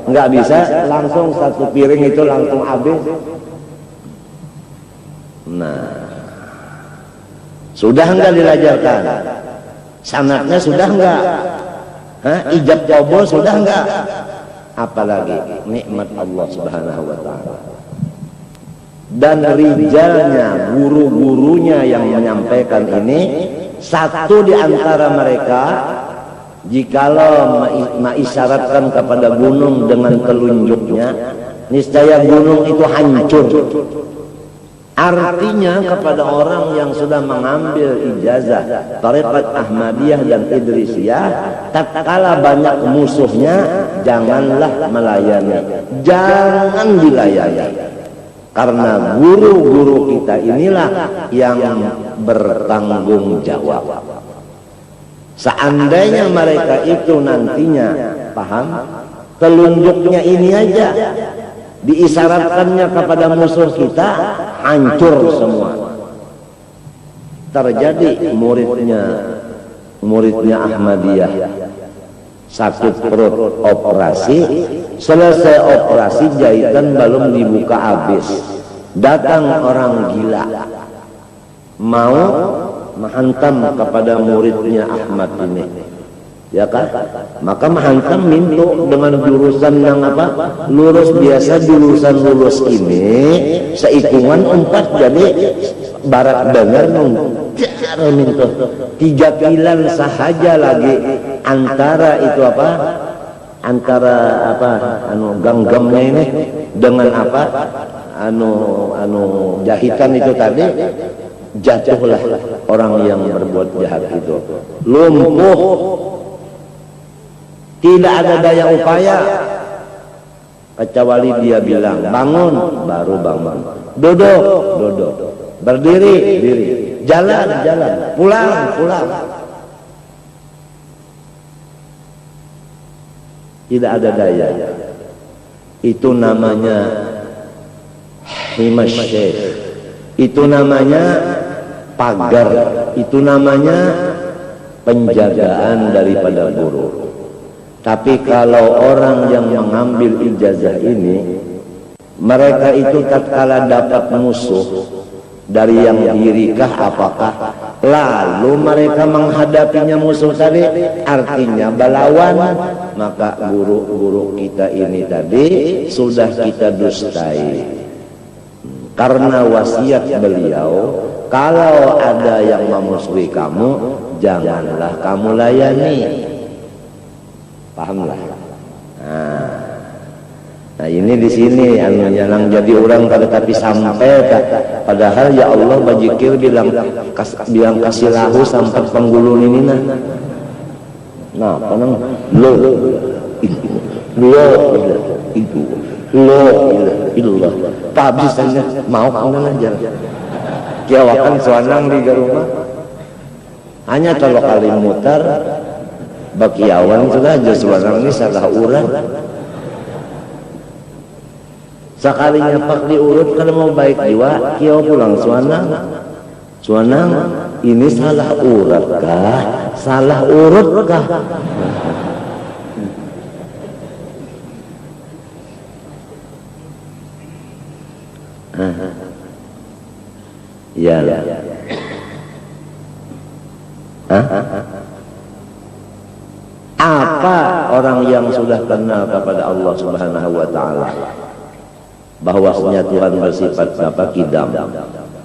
nggak bisa langsung 1 piring itu langsung habis. Nah, sudah nggak diajarkan? Sanatnya sudah nggak? Ijab qabul sudah nggak? Apalagi nikmat Allah Subhanahu wa Ta'ala. Dan rijalnya, guru-gurunya yang menyampaikan ini, satu di antara mereka jikalau mengisyaratkan kepada gunung dengan telunjuknya, niscaya gunung itu hancur. Artinya kepada orang yang sudah mengambil ijazah thariqat Ahmadiyah dan Idrisiyah, tatkala banyak musuhnya, janganlah melayani, jangan dilayani. Karena guru-guru kita inilah yang bertanggung jawab. Seandainya mereka itu nantinya, paham, telunjuknya ini aja diisyaratkannya kepada musuh kita, hancur semua. Terjadi muridnya Ahmadiyah sakit perut, operasi, selesai operasi jahitan belum dibuka habis, datang orang gila mau menghantam kepada muridnya Ahmad ini, ya kan? Maka menghantam mintu dengan jurusan yang apa? Lurus. Biasa jurusan lurus ini seikungan 4, jadi barat dengar cara mintu 3 kilan sahaja lagi antara itu apa? Antara apa? Ganggamnya ini dengan apa? Jahitan itu tadi, jatuhlah orang yang berbuat jahat itu, lumpuh, tidak ada daya upaya kecuali dia bilang bangun, baru bangun, duduk, berdiri, diri, jalan, pulang. Tidak ada daya. Itu namanya himasyekh, itu namanya pagar, itu namanya penjagaan daripada guru. Tapi kalau orang yang mengambil ijazah ini, mereka itu tatkala dapat musuh dari yang dirikah apakah, lalu mereka menghadapinya musuh tadi, artinya balawan, maka guru-guru kita ini tadi sudah kita dustai. Karena wasiat beliau, kalau ada yang memusuhi kamu, janganlah kamu layani. Pahamlah. Nah ini di sini yang jadi orang tapi sampai padahal ya Allah bajikir bilang kasih lahu sampai penggulun ini nah panang lo tak bisanya mau kamu aja kiawakan suanang di rumah hanya kalau kali mutar bakiawan sudah aja suanang ini salah urang Sekalinya pak diurut kalau mau baik jiwa, kieu pulang suanang, ini salah urat kah? Salah urut kah? Ya. Apa orang yang sudah kenal kepada Allah Subhanahu wa taala bahwasanya Tuhan bersifat kidam,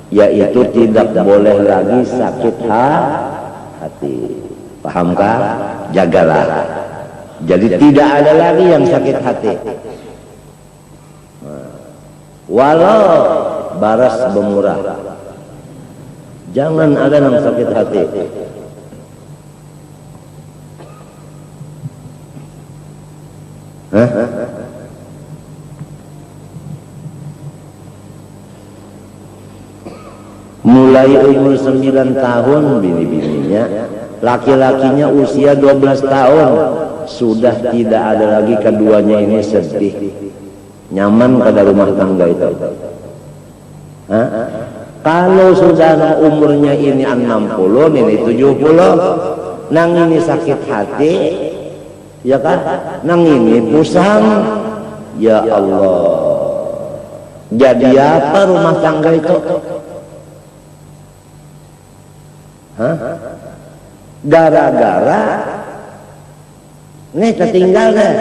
yaitu tidak boleh lagi sakit hati. Pahamkah? Jagalah. Jadi tidak ada lagi yang sakit hati. Walau baras bermurah, jangan ada yang sakit hati. Mulai umur 9 tahun bini-bininya, laki-lakinya usia 12 tahun, sudah tidak ada lagi keduanya ini sedih, nyaman pada rumah tangga itu. Kalau sudah umurnya ini 60, ini 70, nang ini sakit hati, ya kan? Nang ini pusang, ya Allah. Jadi apa rumah tangga itu? Gara-gara nih tertinggal deh.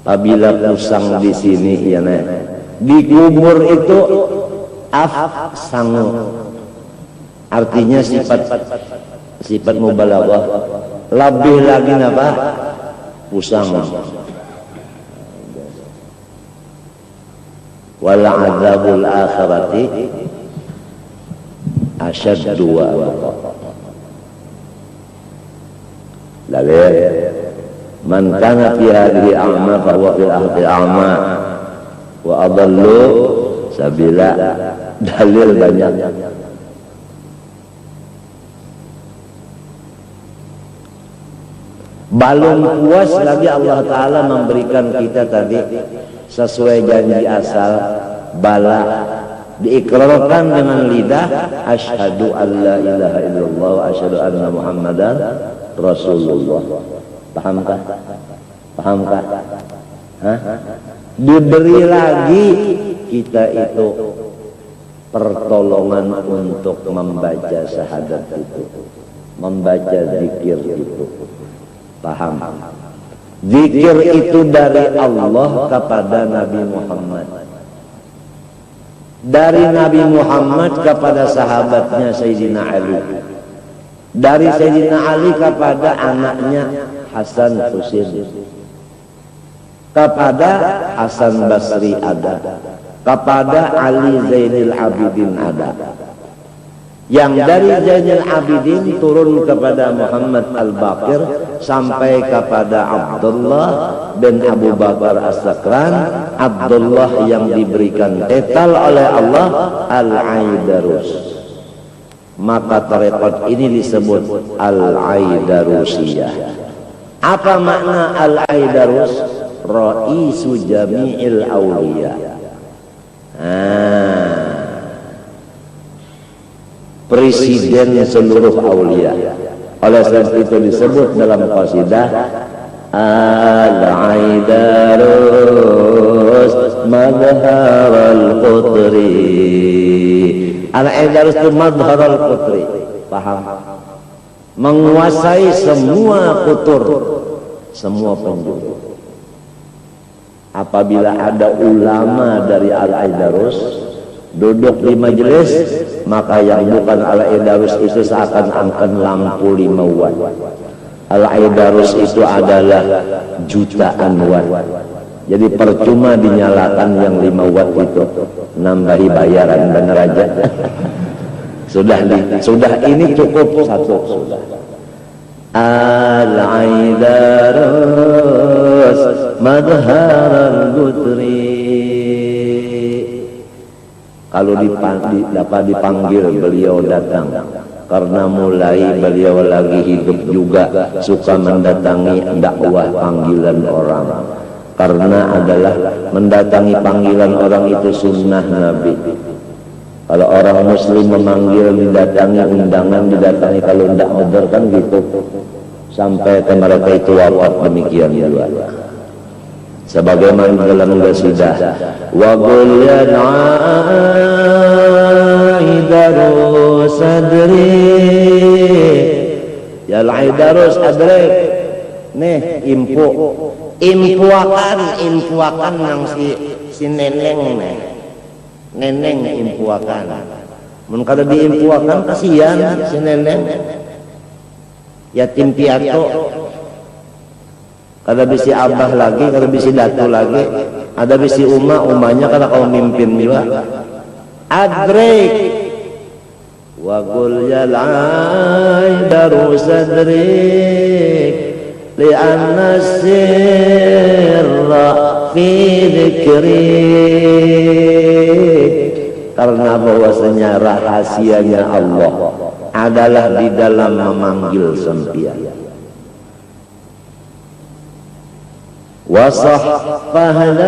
Apabila pusang di sini ya nih, di kubur itu sangu, artinya sifat mubalaghah, lebih lagi apa? Pusang. Wal adzabul akhirati asyaddu wa abqa. Lalu man kana fi hadhihi a'ma fa huwa fil akhirati a'ma wa adallu sabila. Dalil banyak. Belum puas lagi Allah Ta'ala memberikan kita tadi sesuai janji asal, bala diikrarkan dengan lidah, asyhadu an la ilaha illallah wa asyhadu anna muhammadan rasulullah. Pahamkah? Pahamkah? Diberi lagi kita itu pertolongan untuk membaca syahadat itu, membaca zikir itu. Paham? Zikir itu dari Allah kepada Nabi Muhammad, dari Nabi Muhammad kepada sahabatnya Sayyidina Ali, dari Sayyidina Ali kepada anaknya Hasan Husain, kepada Hasan Basri ada, kepada Ali Zainil Abidin ada, yang dari Zainil Abidin turun kepada Muhammad Al-Baqir sampai kepada Abdullah dan Abu Bakar As-Sakran. Abdullah yang diberikan tetal oleh Allah Al-Aidarus, maka tarekat ini disebut Al-Aidarusiyah. Apa makna Al-Aidarus? Ra'isu jami'il awliya, presiden seluruh aulia. Oleh sebab itu disebut dalam qasidah Al-Aidarus madharul qutri. Al-Aidarus itu madharul qutri. Paham? Menguasai semua kutur, semua penjuru. Apabila ada ulama dari Al-Aidarus duduk di majelis, maka yang bukan Al-Aidarus itu seakan-akan lampu 5 watt. Al-Aidarus itu adalah jutaan watt. Jadi percuma dinyalakan yang 5 watt itu, nambahi bayaran bener aja. Sudah ini cukup satu sudah. Al-Aidarus madharul qutri. Kalau dapat dipanggil beliau datang. karena mulai beliau lagi hidup juga suka mendatangi dakwah panggilan orang, karena adalah mendatangi panggilan orang itu sunnah Nabi. Kalau orang muslim memanggil, didatangi, undangan didatangi, kalau tidak order kan gitu sampai ke mereka itu wafat, demikian juga. Sebagaimana dalam qasidah, wa qul ya aidaru sadri, ya aidaru sadri, nih impuakan yang si neneng impuakan. Mun kada diimpuakan kasihan si neneng, yatim piatu. Kada bisi abah lagi, kada bisi datu lagi, ada bisi umahnya kada kau mimpin juga. Adrik wa qul ya aidaru sadrik li anna sirra fi dzikri, karena bahwasanya rahasianya Allah adalah di dalam memanggil sempian. Wasah fahlal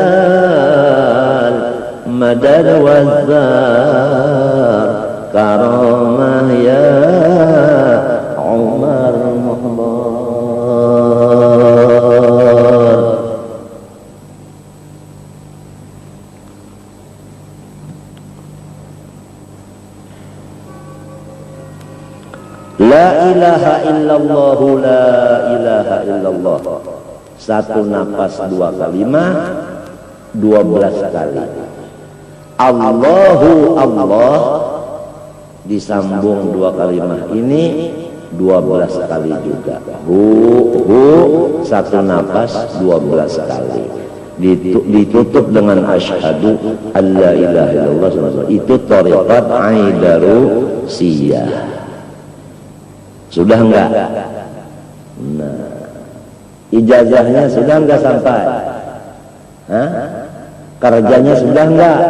madad wazar karamah ya Umar Muhammad. La ilaha illallah, la ilaha illallah. Satu napas dua kalimah 12 kali. Allahu Allah disambung dua kalimah ini 12 kali juga. Hu satu napas 12 kali. Ditutup dengan asyhadu alla ilaha illallah. Itu thariqat Aidarusiyah. Sudah enggak? Nah, ijazahnya sudah enggak sampai? Hah? Kerjanya sudah enggak?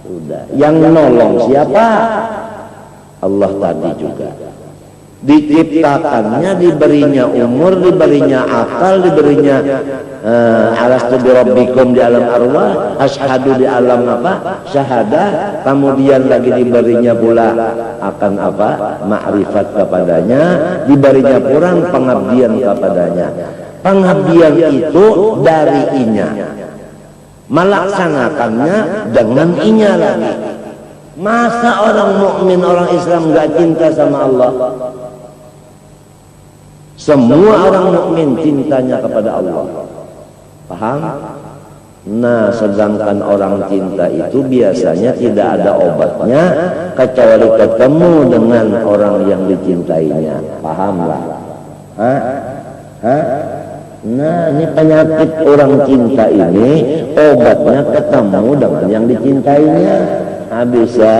Sudah. Yang nolong siapa? Allah tadi juga. Diciptakannya, diberinya umur, diberinya akal, diberinya alastu birabbikum di alam arwah, asyhadu di alam apa? Syahadah. Kemudian lagi diberinya pula akan apa? Ma'rifat kepadanya, diberinya kurang pengabdian kepadanya. Pengabdian itu dari inya, melaksanakannya dengan inya lagi. Masa orang mukmin, orang Islam enggak cinta sama Allah? Semua orang mukmin cintanya kepada Allah. Paham? Nah, sedangkan orang cinta itu biasanya tidak ada obatnya kecuali ketemu dengan orang yang dicintainya. Pahamlah? Hah? Nah, ini penyakit orang cinta ini, obatnya ketemu dengan yang dicintainya. Habis ya.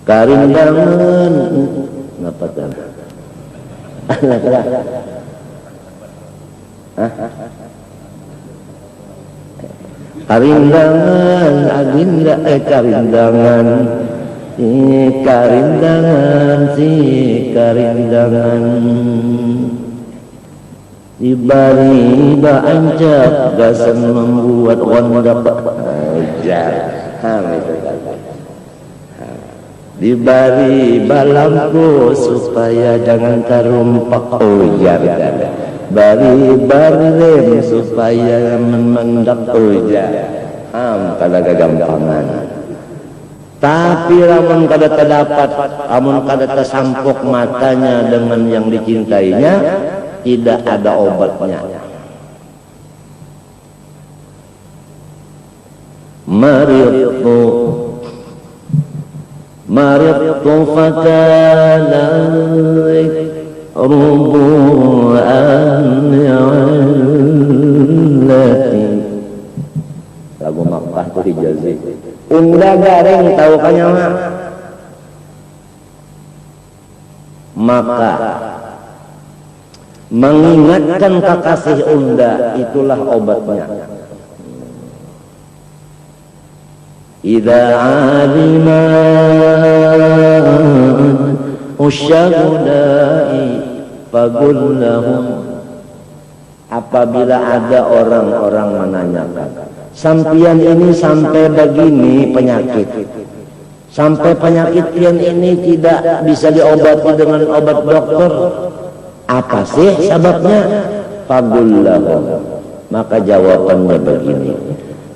Karindangan ngapa tuh? Karindangan aginda karindangan karindangan tiba-tiba ancap gasan membuat wandak ajar. Itu kata. Dibari balamku supaya jangan terumpak ujar. Bari barlem supaya mendak ujar. Kada gagampangan. Tapi lamun kada terdapat, lamun kada tersampok matanya dengan yang dicintainya, tidak ada obatnya. Maridtu fakana rubu'an illati. Lagu Makkah itu Hijazi. Unda garing tahu kanya maka mengingatkan kekasih unda itulah obatnya. idza alima usyagudai faqul lahum, apabila ada orang-orang menanyakan, sampian ini sampai begini penyakit, sampai penyakit yang ini tidak bisa diobati dengan obat dokter, apa sih sebabnya? Faqul lahum, maka jawabannya begini,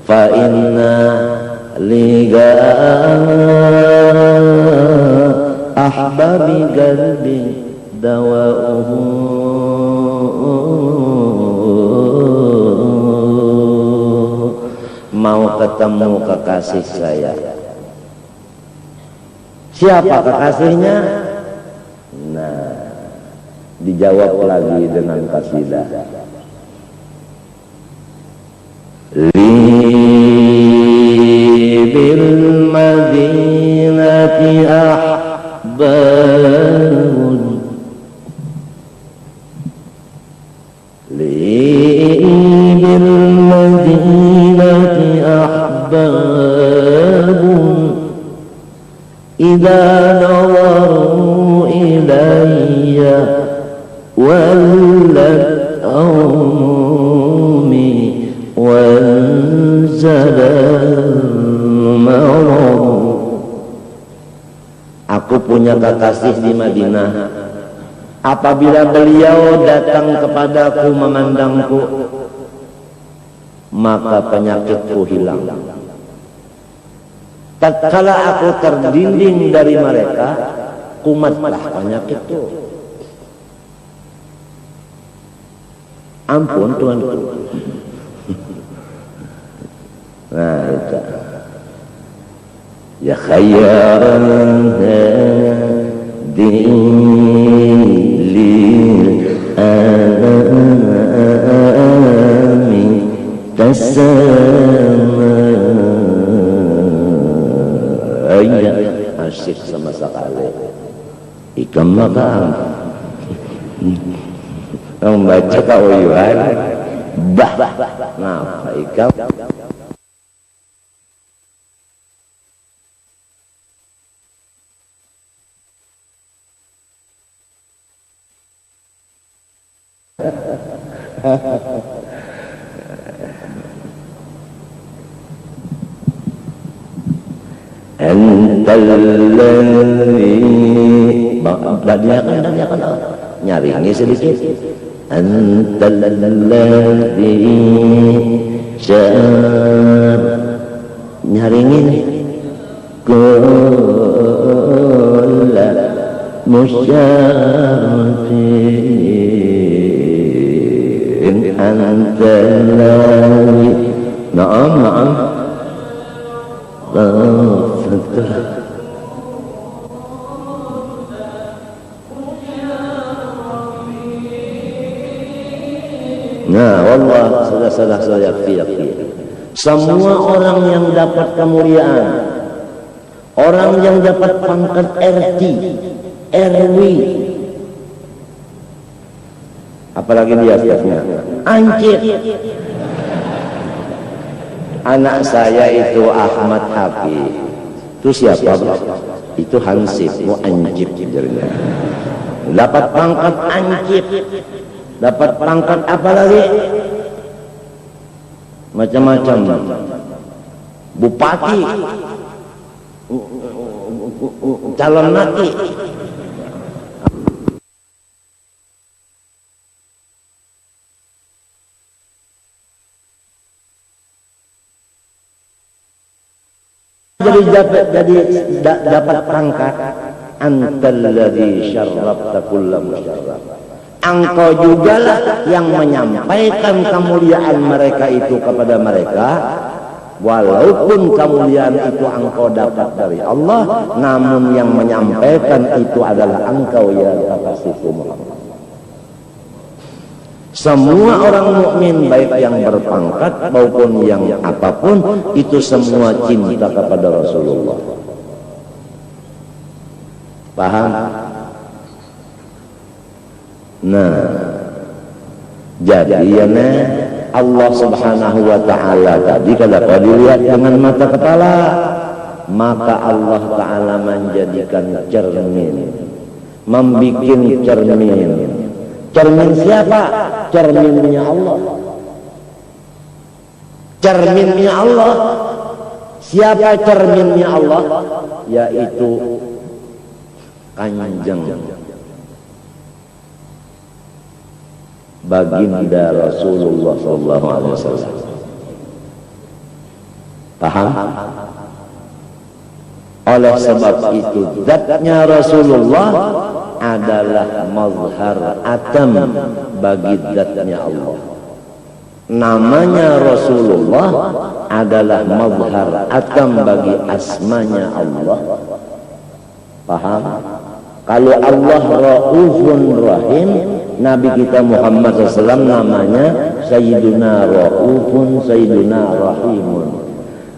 fa inna liga ahbabi qalbi dawa'uhu, mau ketemu kekasih saya. Siapa kekasihnya? Nah, dijawab lagi dengan kasidah. Li bil madinati ahbabun, li bil madinati ahbabun, idza nawaru ilayya wallat ummi wanzalal marad. Aku punya kekasih di Madinah. Apabila beliau datang kepadaku memandangku, maka penyakitku hilang. Tatkala aku terdinding dari mereka, kumatlah penyakitku. Ampun Tuanku. Nah itu. Ya khayran dilil alami tasama. Ayah asyik sama sekali. Ikam makam membaca kauyuhan bah nah ikam Dadiakan nyaringi sedikit. Antalladzi syar, nyaringin kulla musyarifin antalladzi. Naam nah, wallah salah saya yakfi. Semua orang yang dapat kemuliaan, orang yang dapat pangkat RT, RW, apalagi dia siapnya Ancit. Anak saya itu Ahmad Hafi. Itu siapa? Itu Hansip, mau Ancit jadinya. Dapat pangkat Ancit. Dapat pangkat apa lagi? Macam-macam. Bupati, calon naki. Jadi dapat pangkat antalladzi syarrafta kulla musyarraf. Engkau jugalah yang menyampaikan kemuliaan mereka itu kepada mereka, walaupun kemuliaan itu engkau dapat dari Allah, namun yang menyampaikan itu adalah engkau ya kekasihku Muhammad. Semua orang mukmin baik yang berpangkat maupun yang apapun itu semua cinta kepada Rasulullah. Paham? Nah, jadi ya Allah Subhanahu wa taala tadi kalau dilihat dengan mata kepala maka Allah Ta'ala menjadikan cermin, membikin cermin. Cermin siapa? Cerminnya Allah. Cerminnya Allah. Siapa cerminnya Allah? Yaitu Kanjeng baginda Rasulullah SAW. Paham? Oleh sebab itu zatnya Rasulullah adalah mazhar atam bagi zatnya Allah. Namanya Rasulullah adalah mazhar atam bagi asmanya Allah. Paham? Kalau Allah Raufun Rahim, Nabi kita Muhammad SAW namanya Sayyiduna Raufun, Sayyiduna Rahimun.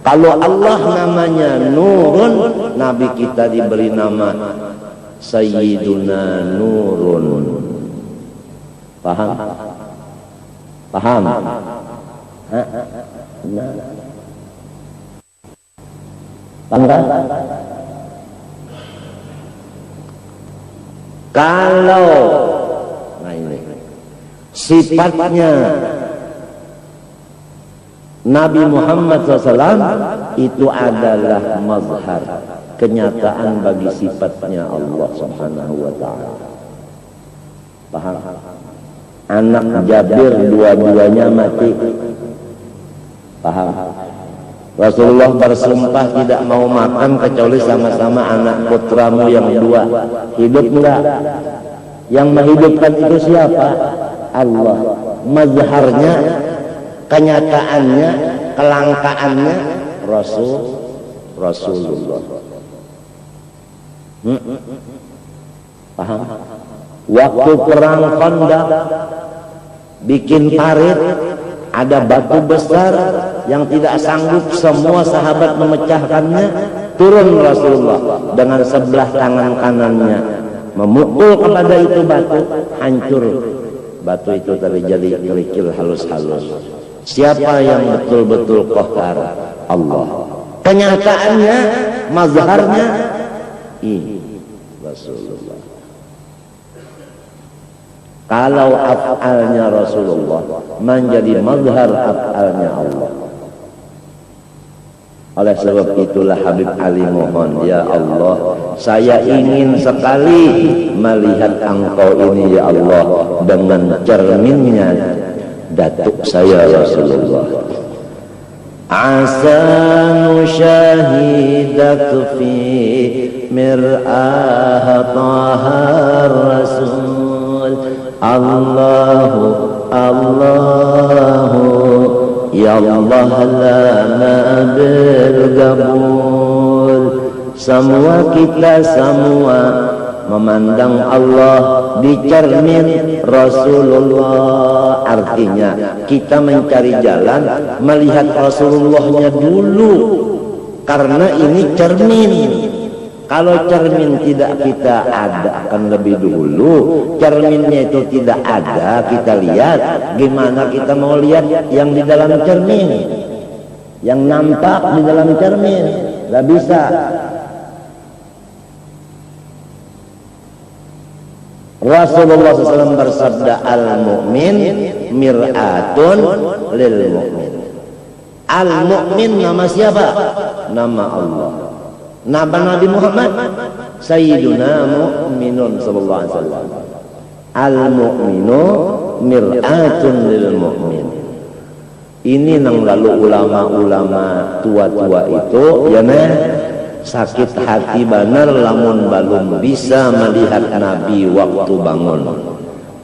Kalau Allah namanya Nurun, Nabi kita diberi nama Sayyiduna Nurun. Paham? Paham? Paham? Kalau nah ini sifatnya Nabi Muhammad SAW itu adalah mazhar, kenyataan bagi sifatnya Allah Subhanahu wa Ta'ala. Paham? Anak Jabir dua-duanya mati. Paham? Rasulullah bersumpah tidak mau makan kecuali sama-sama anak putramu yang dua. Hidup enggak? Yang menghidupkan itu siapa? Allah. Mazharnya, kenyataannya, kelangkaannya Rasulullah. Paham? Waktu perang Khandaq bikin parit, ada batu besar yang tidak sanggup semua sahabat memecahkannya, turun Rasulullah dengan sebelah tangan kanannya memukul kepada itu batu, hancur batu itu terjadi kerikil halus-halus. Siapa yang betul-betul qahar? Allah. Kenyataannya, mazharnya ini Rasulullah. Kalau af'alnya Rasulullah menjadi mazhar af'alnya Allah. Oleh sebab itulah Habib Ali mohon, ya Allah, saya ingin sekali melihat Engkau ini ya Allah dengan cerminnya datuk saya Rasulullah. Asa nusyahidak fi mir'ah tahar Rasul. Allahu Allahu ya Allah lana bil qabul. Semua kita semua memandang Allah di cermin Rasulullah. Artinya kita mencari jalan melihat Rasulullahnya dulu, karena ini cermin. Kalau cermin tidak kita adakan lebih dulu, cerminnya itu tidak ada, kita lihat, gimana kita mau lihat yang di dalam cermin, yang nampak di dalam cermin? Gak bisa. Rasulullah SAW bersabda, al-mu'min mir'atun lil mu'min. Al-mu'min nama siapa? Nama Allah. Nama Nabi Muhammad Sayyiduna Mu'minun sallallahu alaihi wasallam. Al-mu'minu mir'atun lil mu'min. Ini nang lalu ulama-ulama tua-tua itu ya nah, sakit hati benar lamun balum bisa melihat Nabi waktu bangun.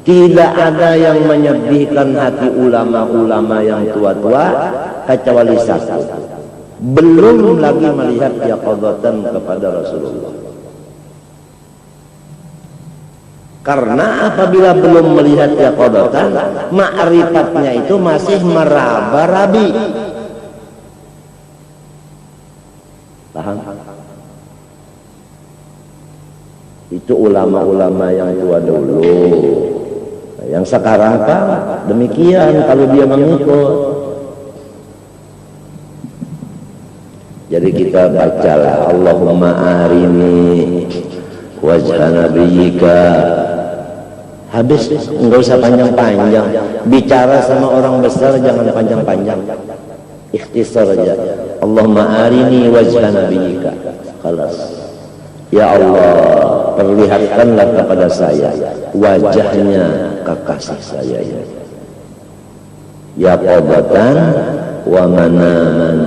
Tidak ada yang menyedihkan hati ulama-ulama yang tua-tua kecuali satu, belum lagi melihat yaqadzatan kepada Rasulullah. Karena apabila belum melihat yaqadzatan, ma'rifatnya itu masih meraba-rabi. Paham? Itu ulama-ulama yang tua dulu. Yang sekarang kan demikian kalau dia mengikut. Jadi Jadi kita bacalah Allahumma arini wajha nabiyyika. Habis, enggak usah panjang-panjang. Bicara sama orang besar jangan panjang-panjang. Ikhtisar aja. Allahumma arini wajha nabiyyika. Khalas. Ya Allah, perlihatkanlah kepada saya wajahnya kekasih saya ini. Ya qadatan wa manaman,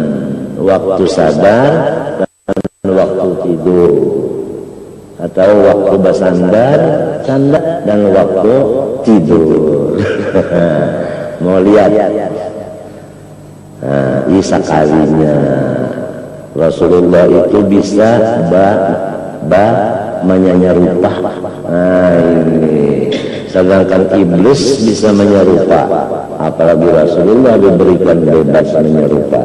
waktu sadar dan waktu tidur, atau waktu bersandar dan waktu tidur. Mau lihat? Nah, ini sekalinya Rasulullah itu bisa menyerupa. Nah ini, sedangkan iblis bisa menyerupa, apalagi Rasulullah diberikan bebas menyerupa.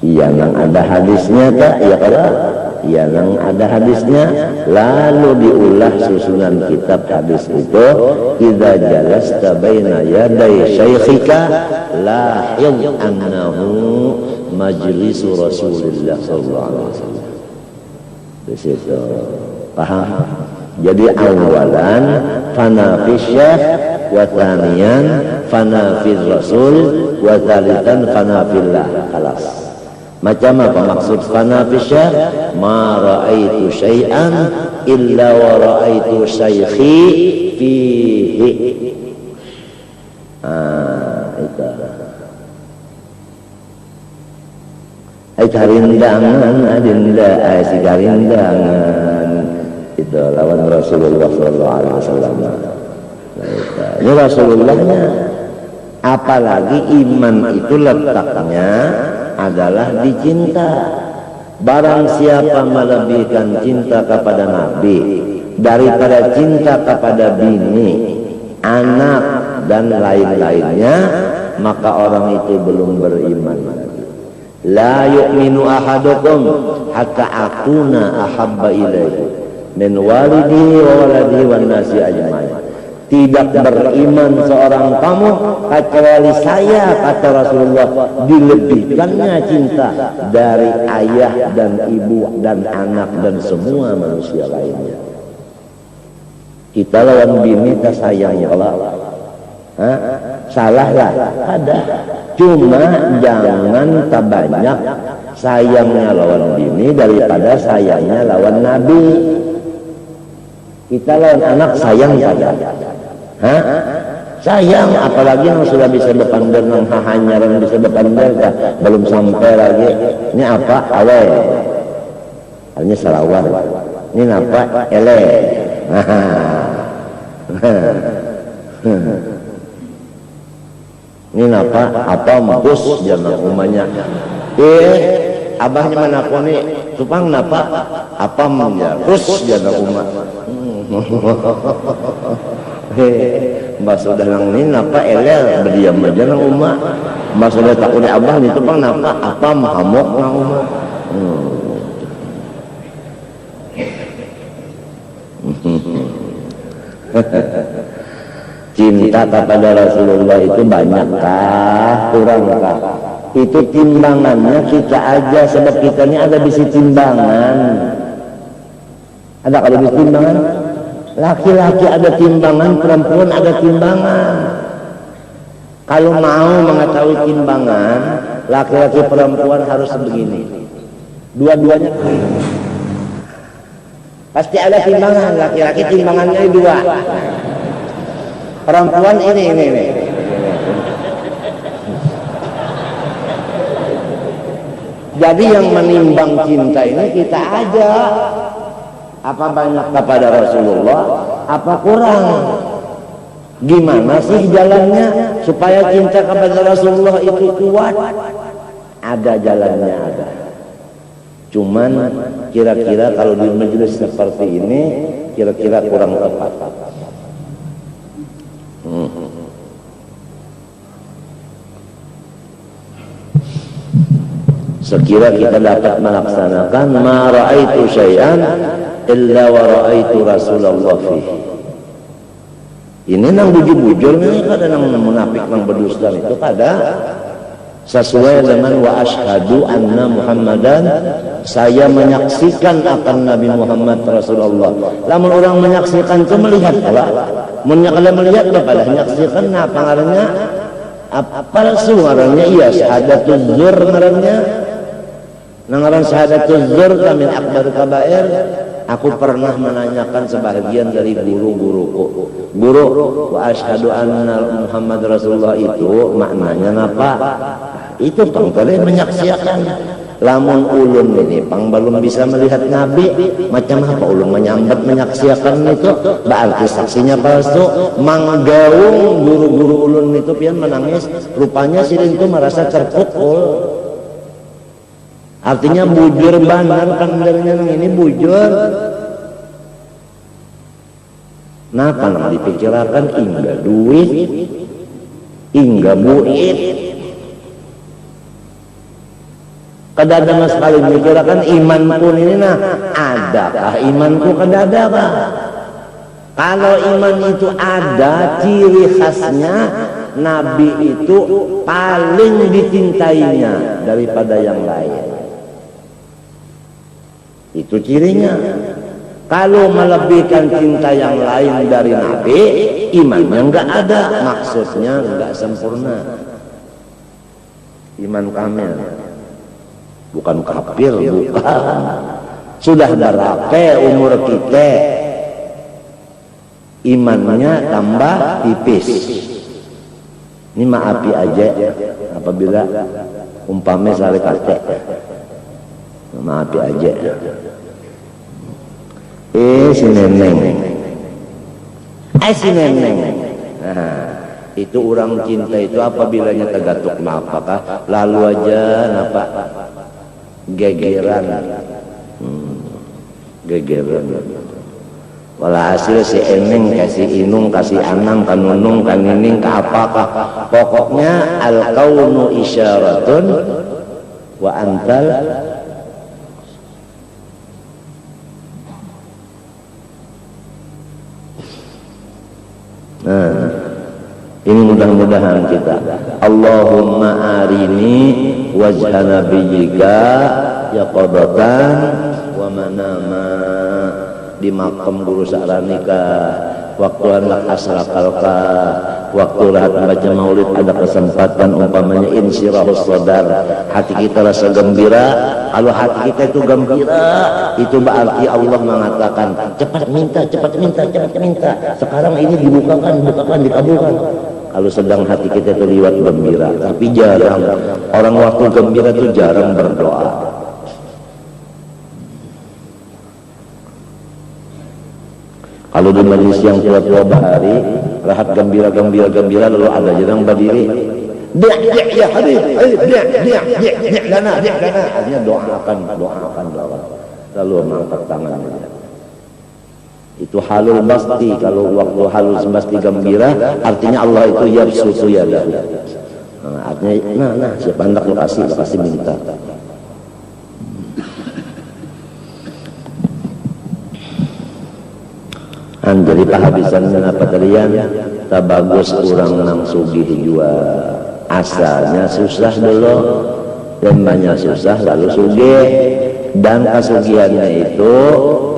Iya, nang ada hadisnya tak? Ya kalau ya nang ada hadisnya, lalu diulah susunan kitab hadis itu. Idza jalasta baina yaday syaikhika lahid annahu majlisu Rasulullah sallallahu alaihi wasallam. Di situ paham. Jadi awalan fana fi syekh, wa thaniyan fana fi rasul, wa thalithan fana fillah. Khalas. Macam apa maksud fana fi syekh? Ma ra'aitu syai'an illa wa ra'aitu syaikhi fihi. Itu. Ay karindangan adinda, ay si karindangan itu lawan Rasulullah sallallahu alaihi wasallam. Ini Rasulullahnya. Apalagi iman itu letaknya adalah di cinta. Barang siapa melebihkan cinta kepada Nabi daripada cinta kepada bini, anak dan lain-lainnya, maka orang itu belum beriman. La yu'minu ahadukum hatta akuna ahabba ilaihi min walidihi wa waladihi wan nasi ajmain. Tidak beriman seorang kamu kecuali saya, kata Rasulullah, dilebihkannya cinta dari ayah dan ibu dan anak dan semua manusia lainnya. Kita lawan bini tak sayang ya Allah. Salah lah, ada. Cuma jangan tak banyak sayangnya lawan bini daripada sayangnya lawan Nabi. Kita lawan anak sayang saja. Sayang, apalagi yang sudah bisa berpandar nang hahanyaran bisa berpandar belum sampai lagi. Ini apa? Awe. Ini salawat. Ini apa? Ele. Ini apa? Apa mampus jangan umanya. Abahnya mana aku nih? Tupang napa? Apa ya? Terus jangan umat. Mbak sudah nang ini napa elel berdiam aja nang umat. Mbak sudah takut abah nih tupang napa? Apa mahamok nang umat. Cinta kepada Rasulullah itu banyakkah, kurangkah? Itu timbangannya kita aja, sebab kita ini ada bisi timbangan. Ada kalau bisi timbangan? Laki-laki ada timbangan, perempuan ada timbangan. Kalau mau mengetahui timbangan, laki-laki perempuan harus begini. Dua-duanya pasti ada timbangan. Laki-laki timbangannya dua. Perempuan ini. Jadi yang menimbang cinta ini kita aja. Apa banyak kepada Rasulullah, apa kurang? Gimana sih jalannya supaya cinta kepada Rasulullah itu kuat? Ada jalannya, ada. Cuman kira-kira kalau di majelis seperti ini kira-kira kurang tepat. Sekira kita dapat melaksanakan ma ra'aitu syai'an illa wa ra'aitu Rasulullah fihi. Ini nang bujur-bujur nih kada nang munafik nang berdusta itu kada. sesuai dengan wa asyhadu anna Muhammadan, saya menyaksikan akan Nabi Muhammad Rasulullah. Lamun orang menyaksikan itu melihat pula. Kalau melihat pada menyaksikan apa ngarannya? Palsu ngarannya, iya syahadatul zur ngarannya. Ngaran syahadatul zur min akbar kabair. Aku pernah menanyakan sebagian dari guru-guruku. Guru, wa asyhadu anna Muhammad Rasulullah itu maknanya apa? Itu pang boleh menyaksikan. Lamun ulun ini pang belum bisa melihat Nabi, macam apa ulun menyambat menyaksikan itu? Berarti saksinya palsu. Manggaung guru-guru ulun itu pian menangis. Rupanya silin itu merasa terpukul. Artinya bujur benar kandarnya ini bujur. Nah, kalau dipikirkan hingga duit, hingga buit. Kadada mas sekali dipikirkan iman pun ini nah, adakah imanku kadadakah? Kalau iman itu ada, ciri khasnya Nabi itu paling dicintainya daripada yang lain. Itu cirinya. Kalau melebihkan cinta yang lain dari Nabi, imannya enggak ada, maksudnya enggak sempurna. Iman kamil, bukan kafir, bukan. Sudah berapa umur kita, imannya tambah tipis. Ini maafi aja apabila umpamanya saling kate. Maafi aja. Si neneng. Si neneng. Nah, itu orang cinta itu apabilanya tegatuk apakah lalu aja napa gegeran. Gegeran. Walhasil si eneng kasih inung kasih anang kanunung kanining ke apakah, pokoknya al kaunu isyaratun wa antal Nah, ini mudah-mudahan kita. Allahumma arini wajha nabiyyika yaqadatan wa manama di makam guru sa'ranika waktu anak asrakalka waktu rahat membaca maulid ada kesempatan umpamanya insyirahus sadar, hati kita rasa gembira. Kalau hati kita itu gembira, itu berarti Allah mengatakan cepat minta, cepat minta, cepat minta. Sekarang ini dibukakan, dikabulkan. Kalau sedang hati kita itu liwat gembira, tapi jarang orang waktu gembira itu jarang berdoa. Kalau di majlis yang tua-tua bahari, rahat gembira lalu ada jarang berdiri. Dia ya Habib, dia lana. Artinya doakan. Lalu mengangkat tangan. Itu halul basti. Kalau waktu halul basti gembira, artinya Allah itu yabsutu yadahu. Nah, artinya siapa hendak kasih minta. Jadi pahabisan kenapa talian tak bagus orang nang sugih jua asalnya susah dulu dan banyak susah lalu sugih, dan kesugihannya itu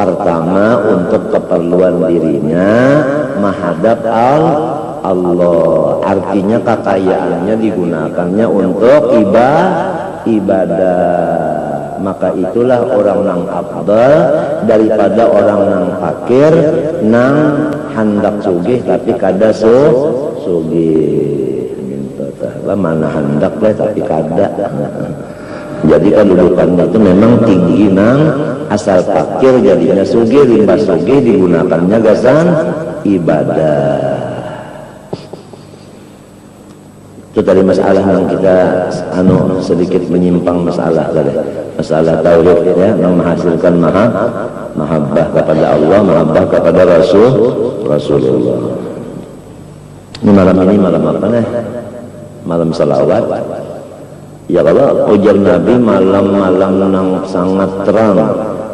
pertama untuk keperluan dirinya menghadap Allah, artinya kekayaannya digunakannya untuk ibadah. Maka itulah orang nang afdal daripada orang nang fakir nang hendak sugih tapi kada sugih. Mana hendak lah tapi kada. Jadi kedudukannya itu memang tinggi nang asal fakir jadinya sugih, limbah sugih digunakannya gasan ibadah. Itu tadi masalah yang kita sedikit menyimpang masalah tauhid ya, yang menghasilkan mahabbah kepada Allah, mahabbah kepada Rasulullah. Ini malam apa nih? Malam salawat. Ya kalau ujar Nabi malam-malam yang sangat terang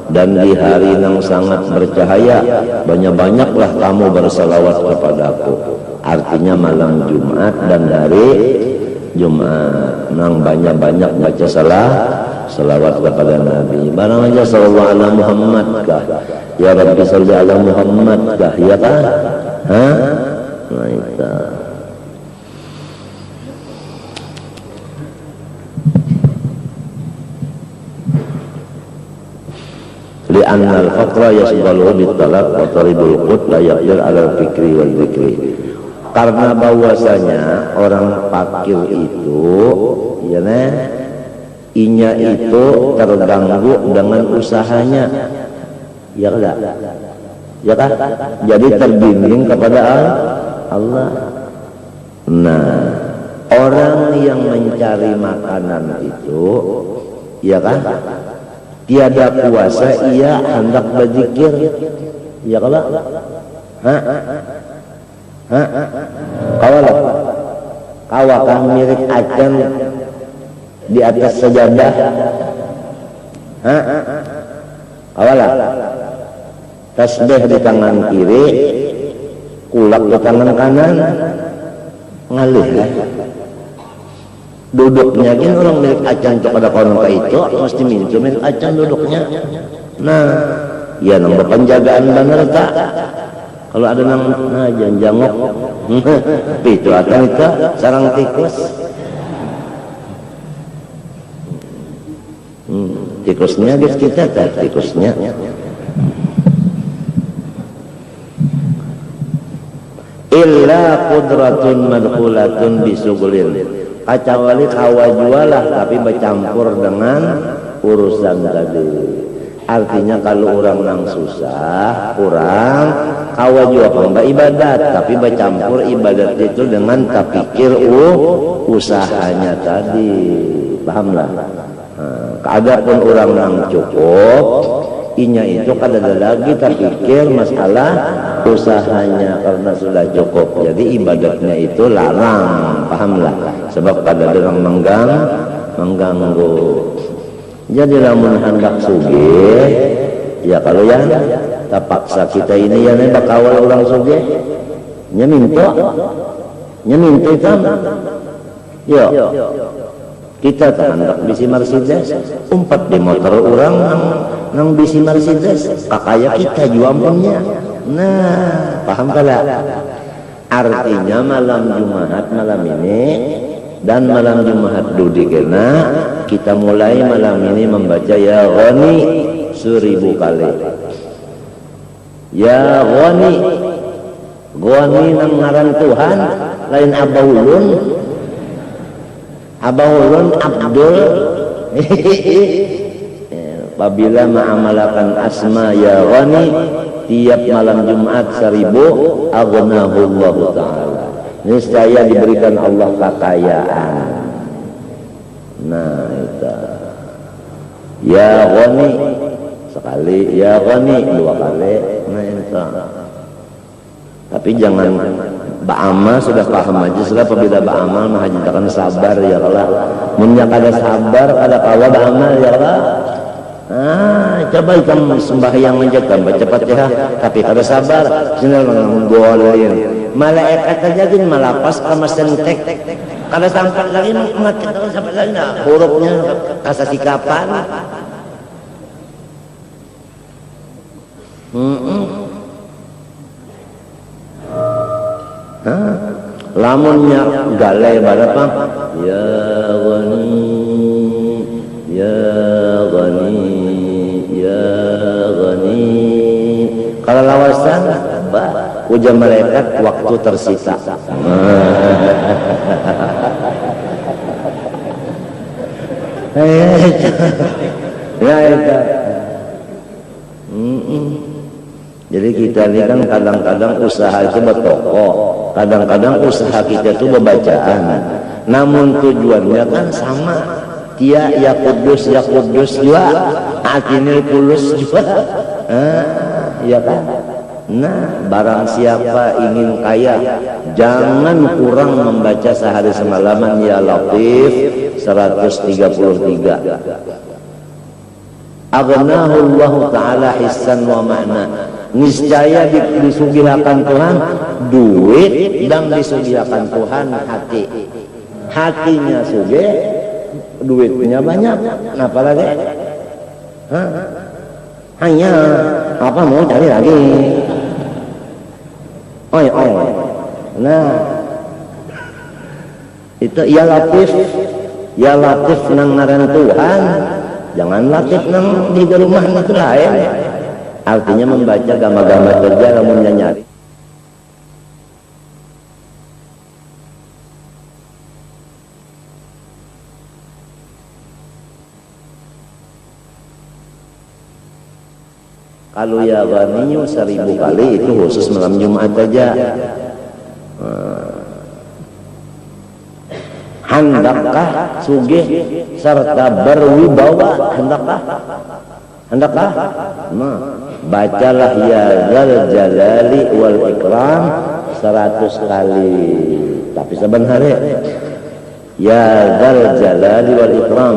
dan di hari yang sangat bercahaya, banyak-banyaklah kamu bersalawat kepadaku. Artinya malam Jumat dan hari Jumat. Nang banyak-banyak baca salawat kepada Nabi. Barang aja sallallahu ala Muhammad kah? Ya Rabbi salli ala Muhammad kah? Ya kah? Hah? Nah itu. Li'anna al-faqra yashghalu bit-talaq wa taribul qut la yaqdir 'ala al-fikri wal dzikri. Karena bahwasanya orang fakir itu ya inya itu terganggu dengan usahanya. Ya enggak? Ya kan? Jadi terbimbing kepada Allah. Nah, orang yang mencari makanan itu ya kan? Tiada puasa ia hendak berzikir. Ya kalau kawakah mirip acan di atas sajadah. Kawalah tasbih di tangan kiri, kulak di tangan kanan, ngalih duduknya gini orang milik acan kepada konon itu mesti minta milik acan duduknya. Nah ya nambah penjagaan bener tak kalau ada nang jangan jangok itu atau itu sarang tikus tikusnya guys kita tak tikusnya illa qudratun madkhulatun bisugulil kecuali kawa jualah tapi bercampur dengan urusan tadi. Artinya kalau orang nang susah kurang kawa jual hamba ibadat tapi bercampur ibadat itu dengan terpikir usahanya tadi. Pahamlah. Adapun orang nang cukup inya itu kada lagi terpikir masalah usahanya karena sudah cukup. Jadi ibadatnya itu larang, pahamlah. Sebab kada orang mengganggu. Jadi lamun hendak sugih, ya kalau yang terpaksa kita ini ya bakawal orang sugih, nyeminto itu, yo. Kita hendak bisi Mercedes, umpat di motor orang nang bisi Mercedes, kakaya kita jual punya. Nah, paham kala? Artinya malam Jumat malam ini dan malam Jumat dudi kena kita mulai malam ini membaca ya Ghani 1000 kali. Ya Ghani, Ghani nang ngaran Tuhan lain Abahulun. Abahulun Abdul apabila ma'amalakan asma ya Ghani tiap malam Jumat 1000 aghnahullahu ta'ala niscaya diberikan Allah kekayaan. Nah itu ya Ghani sekali, ya Ghani 2 kali. Nah itu tapi jangan ba'amal sudah paham aja sudah apabila ba'amal mengajarkan sabar ya Allah. Munyak ada sabar ada kawa ba'amal ya Allah. Coba kamu sembahyang menjaga cepat ya tapi kada sabar senang menggolin malaikat aja gini malapas sama sentek kada sampai lagi mat kada sampai lagi nah hurufnya kasa sikapan lamunnya galai berapa ya Ghani ya Ghani ya Ghani kalau lawasan ujar malaikat waktu tersisa. Ya itu. Jadi kita ini kan kadang-kadang usaha itu bertoko, kadang-kadang usaha kita itu berbacaan. Namun tujuannya kan sama. Dia ya kudus juga, atinil kulus juga. Ya kan? Nah, barang siapa ingin kaya, jangan kurang membaca sehari semalaman ya Latif 133. Aghnahullahu ta'ala hissan wa ma'na. Niscaya disugihakan Tuhan duit dan disugihakan Tuhan hati. hatinya suge, duitnya banyak, kenapa lagi? Hah? Hanya apa mau cari lagi? Oi. Nah, itu ya latif nang ngaran Tuhan, jangan latif nang di rumah itu lain. Artinya membaca gama-gama kerja lamun nyari. Kalau ya ghaniyu 1000 kali itu khusus malam Jumat aja. Hendakkah sugih serta berwibawa? Hendakkah? Nah, bacalah ya Dzal Jalali wal Ikram 100 kali. Tapi sebenarnya ya Dzal Jalali wal Ikram,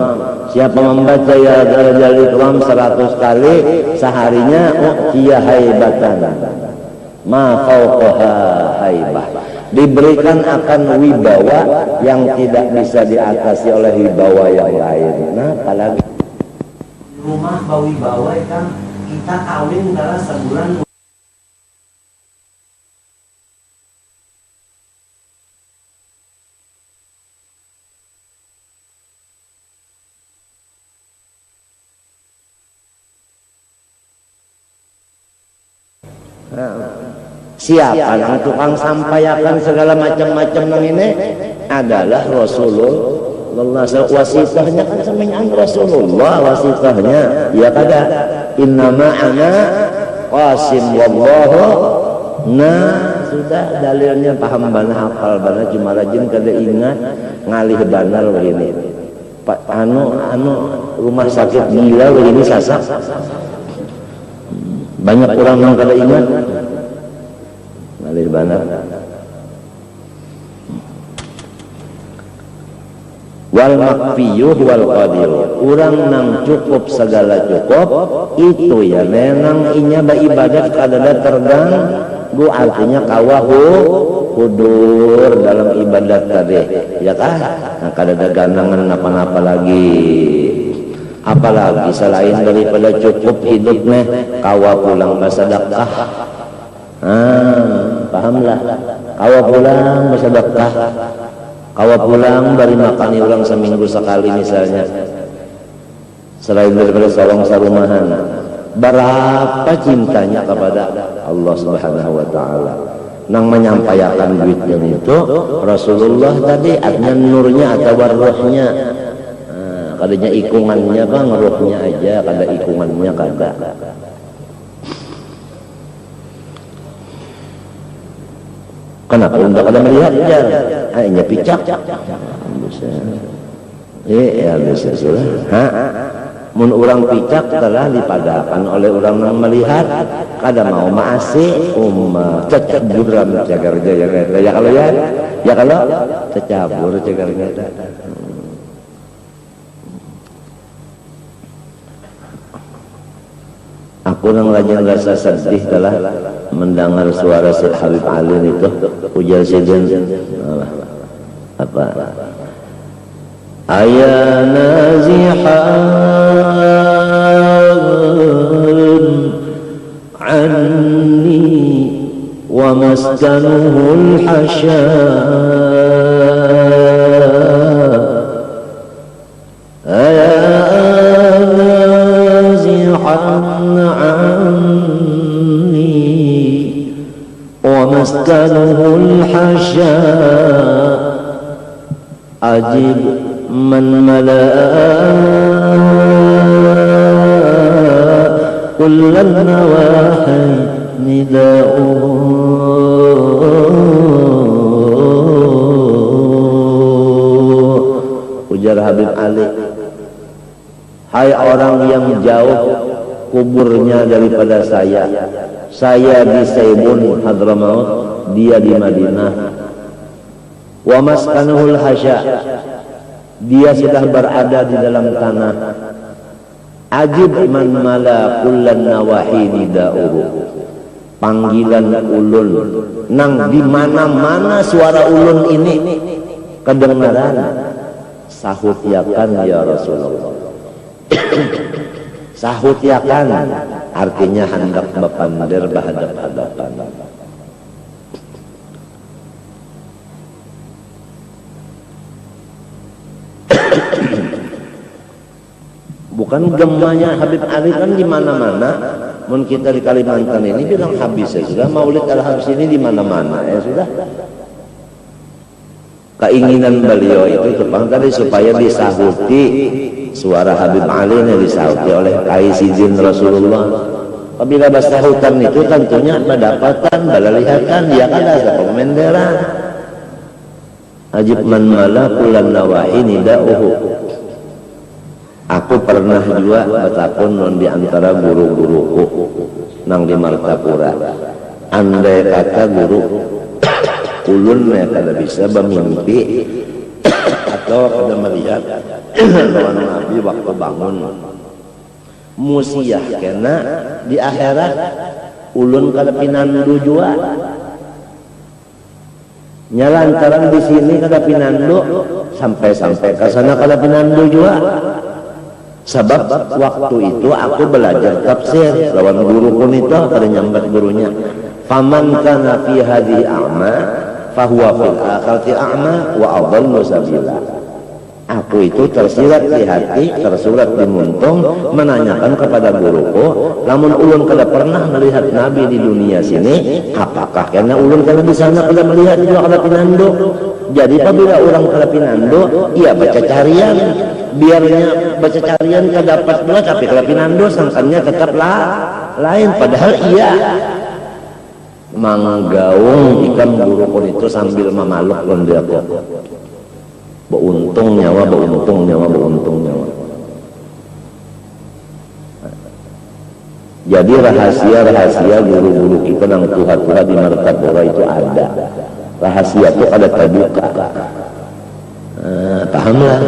siapa membaca ya Dzal Jalali wal Ikram 100 kali seharinya u'tiya haibatan ma fauqaha haibah, diberikan akan wibawa yang tidak bisa diatasi oleh wibawa yang lain. Nah, apalagi rumah bawi-bawa kan kita kawin dalam sebulan. Siapa yang tukang sampaikan segala macam-macam nang ini adalah Rasulullah. Wasitahnya kan semenyan Rasulullah, wasitahnya ya kada innama ana qasim wallahu. Nah, sudah dalilnya paham bana, hafal bana, cuma rajin kada ingat ngalih banar begini. Pak anu rumah sakit gila begini sasak. Banyak orang yang kada ingat ngalih banar. Wal makfiyuh wal qadir, urang nang cukup segala cukup itu ya menang inya beribadat kadada terganggu, artinya kawahu kudur dalam ibadat tadi ya kan. Nah, kadada ganangan apa-apa lagi, apalagi selain daripada cukup hidupnya kawa pulang bersedekah. Pahamlah, kawa pulang bersedekah, kawa pulang bari makani ulang seminggu sekali misalnya, selain daripada sarong sarumahan. Berapa cintanya kepada Allah Subhanahu wa Ta'ala nang menyampaikan duitnya itu Rasulullah tadi, artinya nurnya atau ruhnya. Kadanya ikungannya bang, ruhnya aja, kada ikungannya kada. Kenapa anda kada melihat ya? Hanya picak. Bisa sudah. Mun orang picak telah dipadakan oleh orang yang melihat, kada mau maasi cecabur ram cagarnya ya kalau ya kalau cecabur cagarnya. Aku yang rajin rasa sedih telah mendengar suara Syekh Habib Ali itu ujar sidin apa aya nazihan anni wa maskanuhul hasya aya nazihan anni wa maskanuhul hasya ajib man mala'a kullan nawahi nida'uhu. Ujar Habib Ali, hai orang yang jauh kuburnya daripada saya di Saibun Hadramaut, dia di Madinah. Wa maskanuhul hasya, dia sudah berada di dalam tanah. Ajib man mala kullan nawahi nida'uhu, panggilan ulun nang di mana-mana suara ulun ini kedengaran sahut yakan ya Rasulullah. Sahut yakan artinya hendak bepander bahadap-hadapan. Bukan gemanya Habib Ali kan di mana-mana. Mun kita di Kalimantan ini bilang habis ya sudah, Maulid Al-Habs ini di mana-mana ya sudah. Keinginan beliau itu tadi supaya disahuti suara Habib Ali ini disahuti oleh Kaisizin Rasulullah. Apabila basahutan itu tentunya pendapatan, balalihatan, dia kan ada komenderan. Ajib man malakulan nawahi nida'uhu. Aku pernah juga bertakun di antara guru-guruku nang di Martapura. Andai kata guru ulun kada bisa bermimpi atau kada melihat lawan Nabi waktu bangun. Musiah kena di akhirat ulun kada pinandu jua. Nyalantaran di sini kada pinandu sampai ke sana kada pinandu jua. Sebab waktu itu aku belajar tafsir lawan guru pun itu kada nyambat gurunya. Faman kana fi hadhihi a'ma fahuwa fil akhirati a'ma wa adallu sabila. Aku itu tersirat di hati, tersurat di muntung menanyakan kepada guruku, lamun ulun kada pernah melihat Nabi di dunia sini, apakah karena ulun kada di sana kada melihat juga kada pinando? Jadi apabila orang kada pinando, ia baca carian, biarnya baca carian kada dapat pula tapi kada pinando sangkannya tetaplah lain, padahal iya manggaung ikan guruku itu sambil memaluk pun dia kok. Beuntung nyawa. Jadi rahasia guru-guru kita yang Tuhan di Martapura itu ada. Rahasia itu ada terbuka. Pahamlah.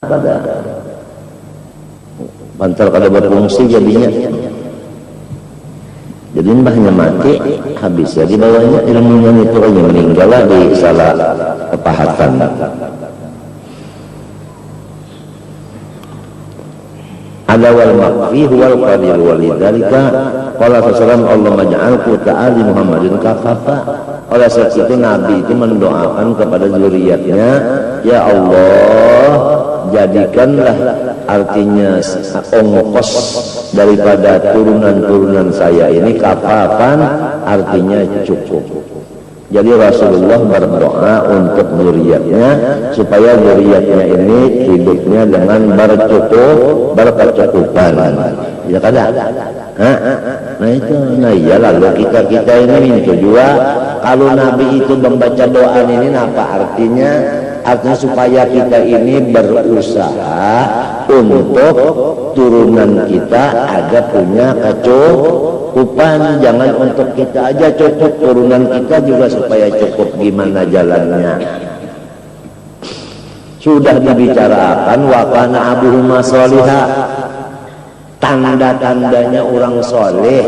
Pada bantal kada berfungsi jadinya. Jadi mbahnya mati habis ya di bawahnya ilmunya itu hanya meninggal di salah kepahatan. Ada wal makfi wal qadir walidzalika qala sallallahu Allahumma ja'alku ta'ali Muhammadin kafafa. Oleh sebab itu Nabi itu mendoakan kepada zuriatnya, ya Allah jadikanlah artinya ongkos daripada turunan-turunan saya ini kafafan, artinya cukup. Jadi Rasulullah berdoa untuk zuriatnya supaya zuriatnya ini hidupnya dengan berkecukupan. Ya kada? Nah itu, nah iya lalu kita ini minta juga kalau Nabi itu membaca doa ini apa artinya? Artinya supaya kita ini berusaha untuk turunan kita ada punya kecukupan. Jangan untuk kita aja cukup, turunan kita juga supaya cukup. Gimana jalannya? Sudah dibicarakan wa kana abuhuma sholihah. Tanda-tandanya orang soleh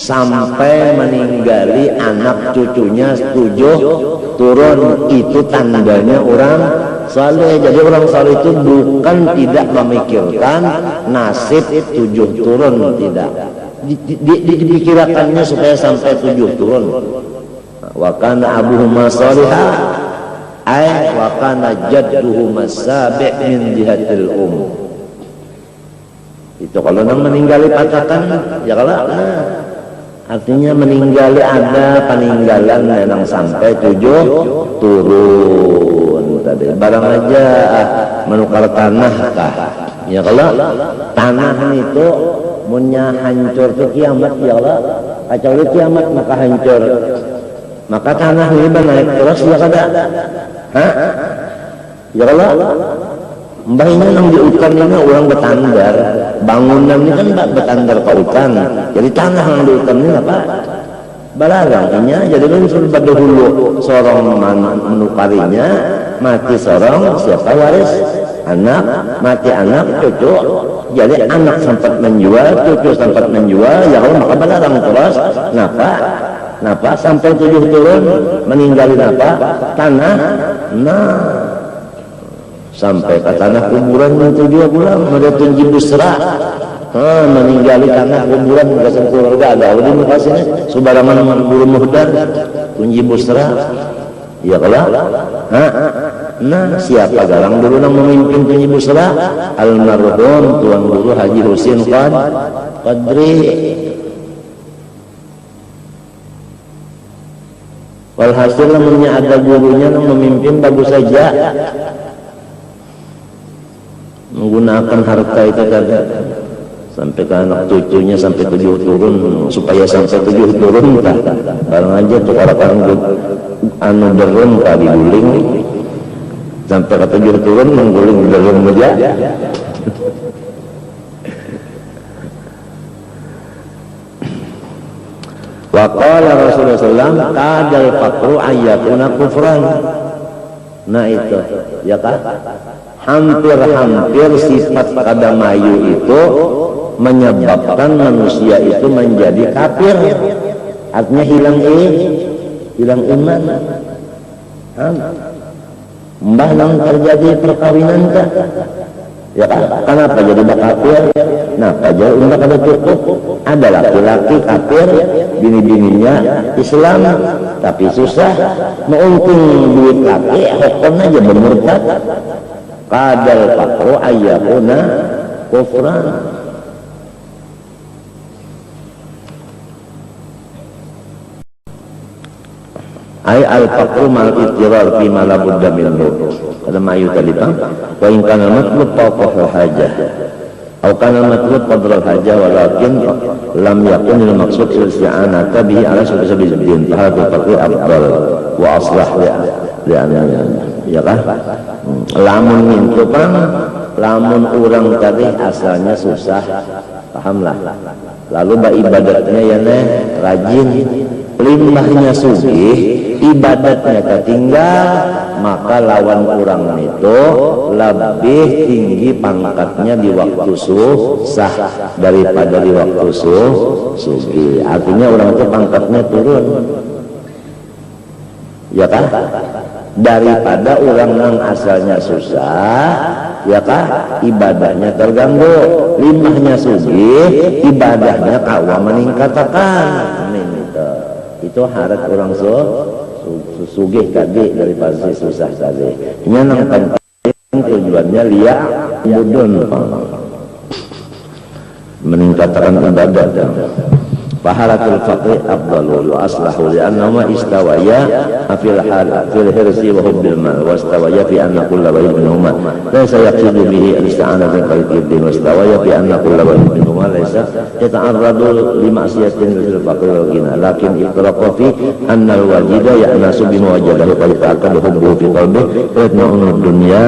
sampai meninggali anak cucunya 7 turun, itu tandanya orang saleh. Jadi orang saleh itu bukan tidak memikirkan nasib 7 turun, tidak dipikirkannya supaya sampai 7 turun. Wa kana abuhuma sholihah ay wa kana jadduhuma sabi' min jihatil itu kalau nang meninggali patakan ya kalau artinya meninggali ada peninggalan yang sampai 7 turun tadi. Barang aja menukar tanah kah? Ya kalau tanah itu punya hancur ke kiamat ya Allah. Kecuali kiamat maka hancur. Maka tanah ini naik terus ya kada? Ya Allah. Mbah ini nang di hutan ini orang betandar, bangunan ini kan betandar ke hutan. Jadi tanah yang di hutan ini apa? Balarangnya, jadi unsur berdahulu sorong menukarinya, mati sorong, siapa waris? anak, mati anak, cucu. Jadi anak sempat menjual, cucu sempat menjual, ya Allah maka melarang terus. Napa sampai 7 turun meninggalin apa? Tanah. Nah, sampai ke tanah kuburan itu dia pulang, ada tunji busra. Meninggali tanah kuburan bekas keluarga ada di muka sini subarangan buru muhdar tunji busra. Ya kalau nah siapa galang dulu yang memimpin tunji busra? Almarhum Tuan Guru Haji Husin Qadri. Walhasil namanya ada gurunya yang memimpin bagus saja menggunakan harta itu tadi sampai ke anak cucunya sampai 7 turun supaya sampai 7 turun barang aja tuh orang anu derun kali guling sampai ke 7 turun mengguling derun aja. Wa qala Rasulullah sallallahu alaihi wasallam kadal faqru ayyakuna kufran. Nah itu ya kan hampir-hampir sifat kadamayu itu menyebabkan manusia itu menjadi kafir, artinya hilang iman. Mbah nang terjadi perkawinan kah? Ya kan? Kenapa jadi kafir? Nah, pajar udah kada cukup. Ada laki-laki kafir, bini-bininya Islam, tapi susah menguntung duit laki, hukum aja bermurtad. Kadal fakru ayyakuna kufran. Ay al-faqru mal ittirar fi ma la budda minhu. Kada mayu tadi bang. Wa in kana matlub fawqa hajah. Atau kana matlub qadra hajah walakin lam yakun al maqsud isti'anata bihi ala sabil din. Hadha faqru afdal wa aslah ya kan? Lamun mintu bang, lamun orang tadi asalnya susah, pahamlah. Lalu ibadatnya ya rajin, limbahnya sugih, ibadatnya ketinggal, maka lawan orang itu lebih tinggi pangkatnya di waktu susah daripada di waktu sugih. Artinya orang itu pangkatnya turun, ya kan? Daripada orang yang asalnya susah, ya kan? Ibadahnya terganggu, limbahnya sugih, ibadahnya kawa meningkatkan. Itu harap orang sugih tadi daripada si susah tadi. Ini yang penting tujuannya liya mudun meningkatkan ibadah. Fahalatul faqih afdalu wa aslahu li'annahu istawaya fil hirsi wa hubbil mal wa istawaya fi anna kulla wahid minhuma laysa yaqsidu bihi al-isti'anata bil-qiddi wa istawaya fi anna kulla wahid minhuma laysa yata'arradu li ma'siyatin fil faqih wa ghina lakin iqraqa fi anna al-wajida ya'nasu bima wajadahu qad ta'akkada hubbuhu fi qalbihi wa yatma'u ad-dunya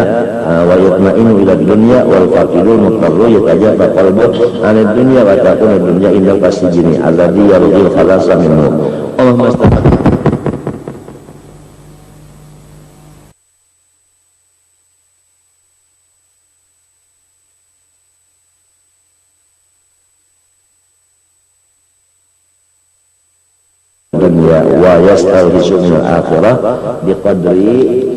wa yatma'inu ila ad-dunya wal faqidu mutarru yatajafa qalbuhu an ad-dunya wa takunu ad-dunya inda kasijini alladhi yarghil khalasa minhu. Allahumma astagfir. Dunia wa yastawhisu min al-akhirah biqadri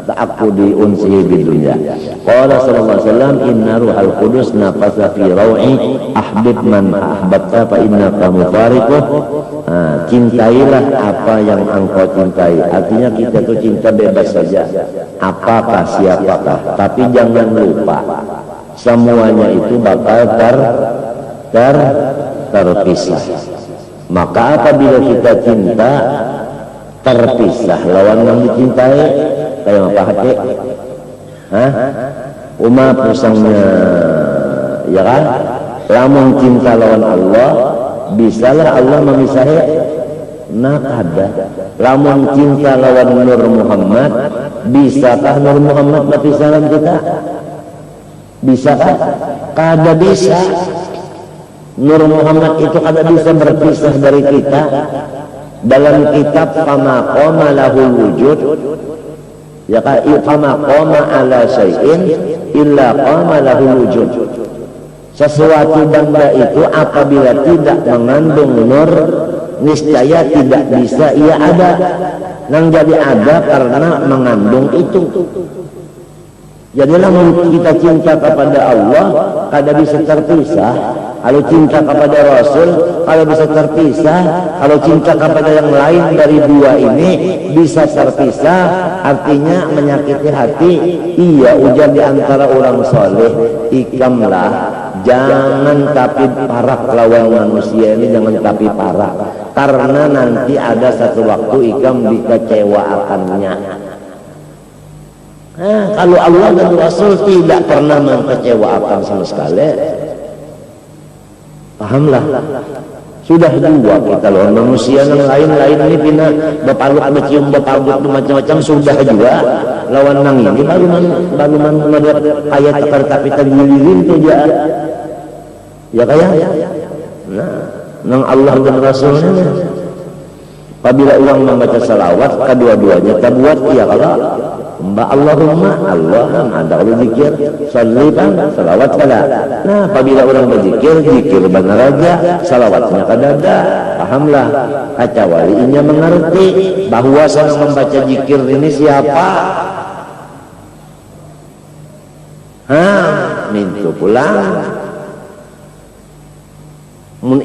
ta'aqqudi unsihi bidunya. Qala sallallahu alaihi wasallam inna ruhal qudus nafasa fi raw'i ahbib man ahbabta fa innaka mufariquh. Cintailah apa yang engkau cintai. Artinya kita tuh cinta bebas saja. Apakah siapakah, tapi jangan lupa semuanya itu bakal terpisah. Maka apabila kita cinta terpisah lawan yang dicintai kayak apa hati? Pusangnya ya kan? Lamun cinta lawan Allah, bisalah Allah memisahi nakada. Lamun cinta lawan Nur Muhammad, bisakah Nur Muhammad berpisah dengan kita? Bisakah? Kada bisa. Nur Muhammad itu kada bisa berpisah dari kita. Dalam kitab Fama Qoma Lahul Wujud Ya kan, fama qama ala syai'in illa qama lahu wujud. Sesuatu benda itu apabila tidak mengandung nur, niscaya tidak bisa ia ada. Nang jadi ada karena mengandung itu. Jadilah kita cinta kepada Allah kada bisa terpisah. Kalau cinta kepada Rasul kalau bisa terpisah. Kalau cinta kepada yang lain dari dua ini bisa terpisah, artinya menyakiti hati. Iya, ujar di antara orang soleh, ikamlah, jangan tapi parak lawan manusia ini, jangan tapi parak, karena nanti ada satu waktu ikam dikecewakannya. Kalau Allah dan Rasul tidak pernah mengecewakan sama sekali, pahamlah. Sudah dua kita loh, manusia yang lain-lain ini pina bepaluk, becium, bepagut, macam-macam sudah juga. Lawan nang ini baru menurut ayat tapi tergilirin tu aja. Ya kayak, nah, nang Allah dan Rasulnya. Apabila orang membaca salawat, kedua-duanya terbuat ya kalau Allahumma ada orang zikir, salliban, salawat kada. Nah, apabila orang berzikir, zikir benar aja, salawatnya kada ada. Pahamlah, kecuali inya mengerti bahwa sedang membaca zikir ini siapa. Mintu pulang. Mun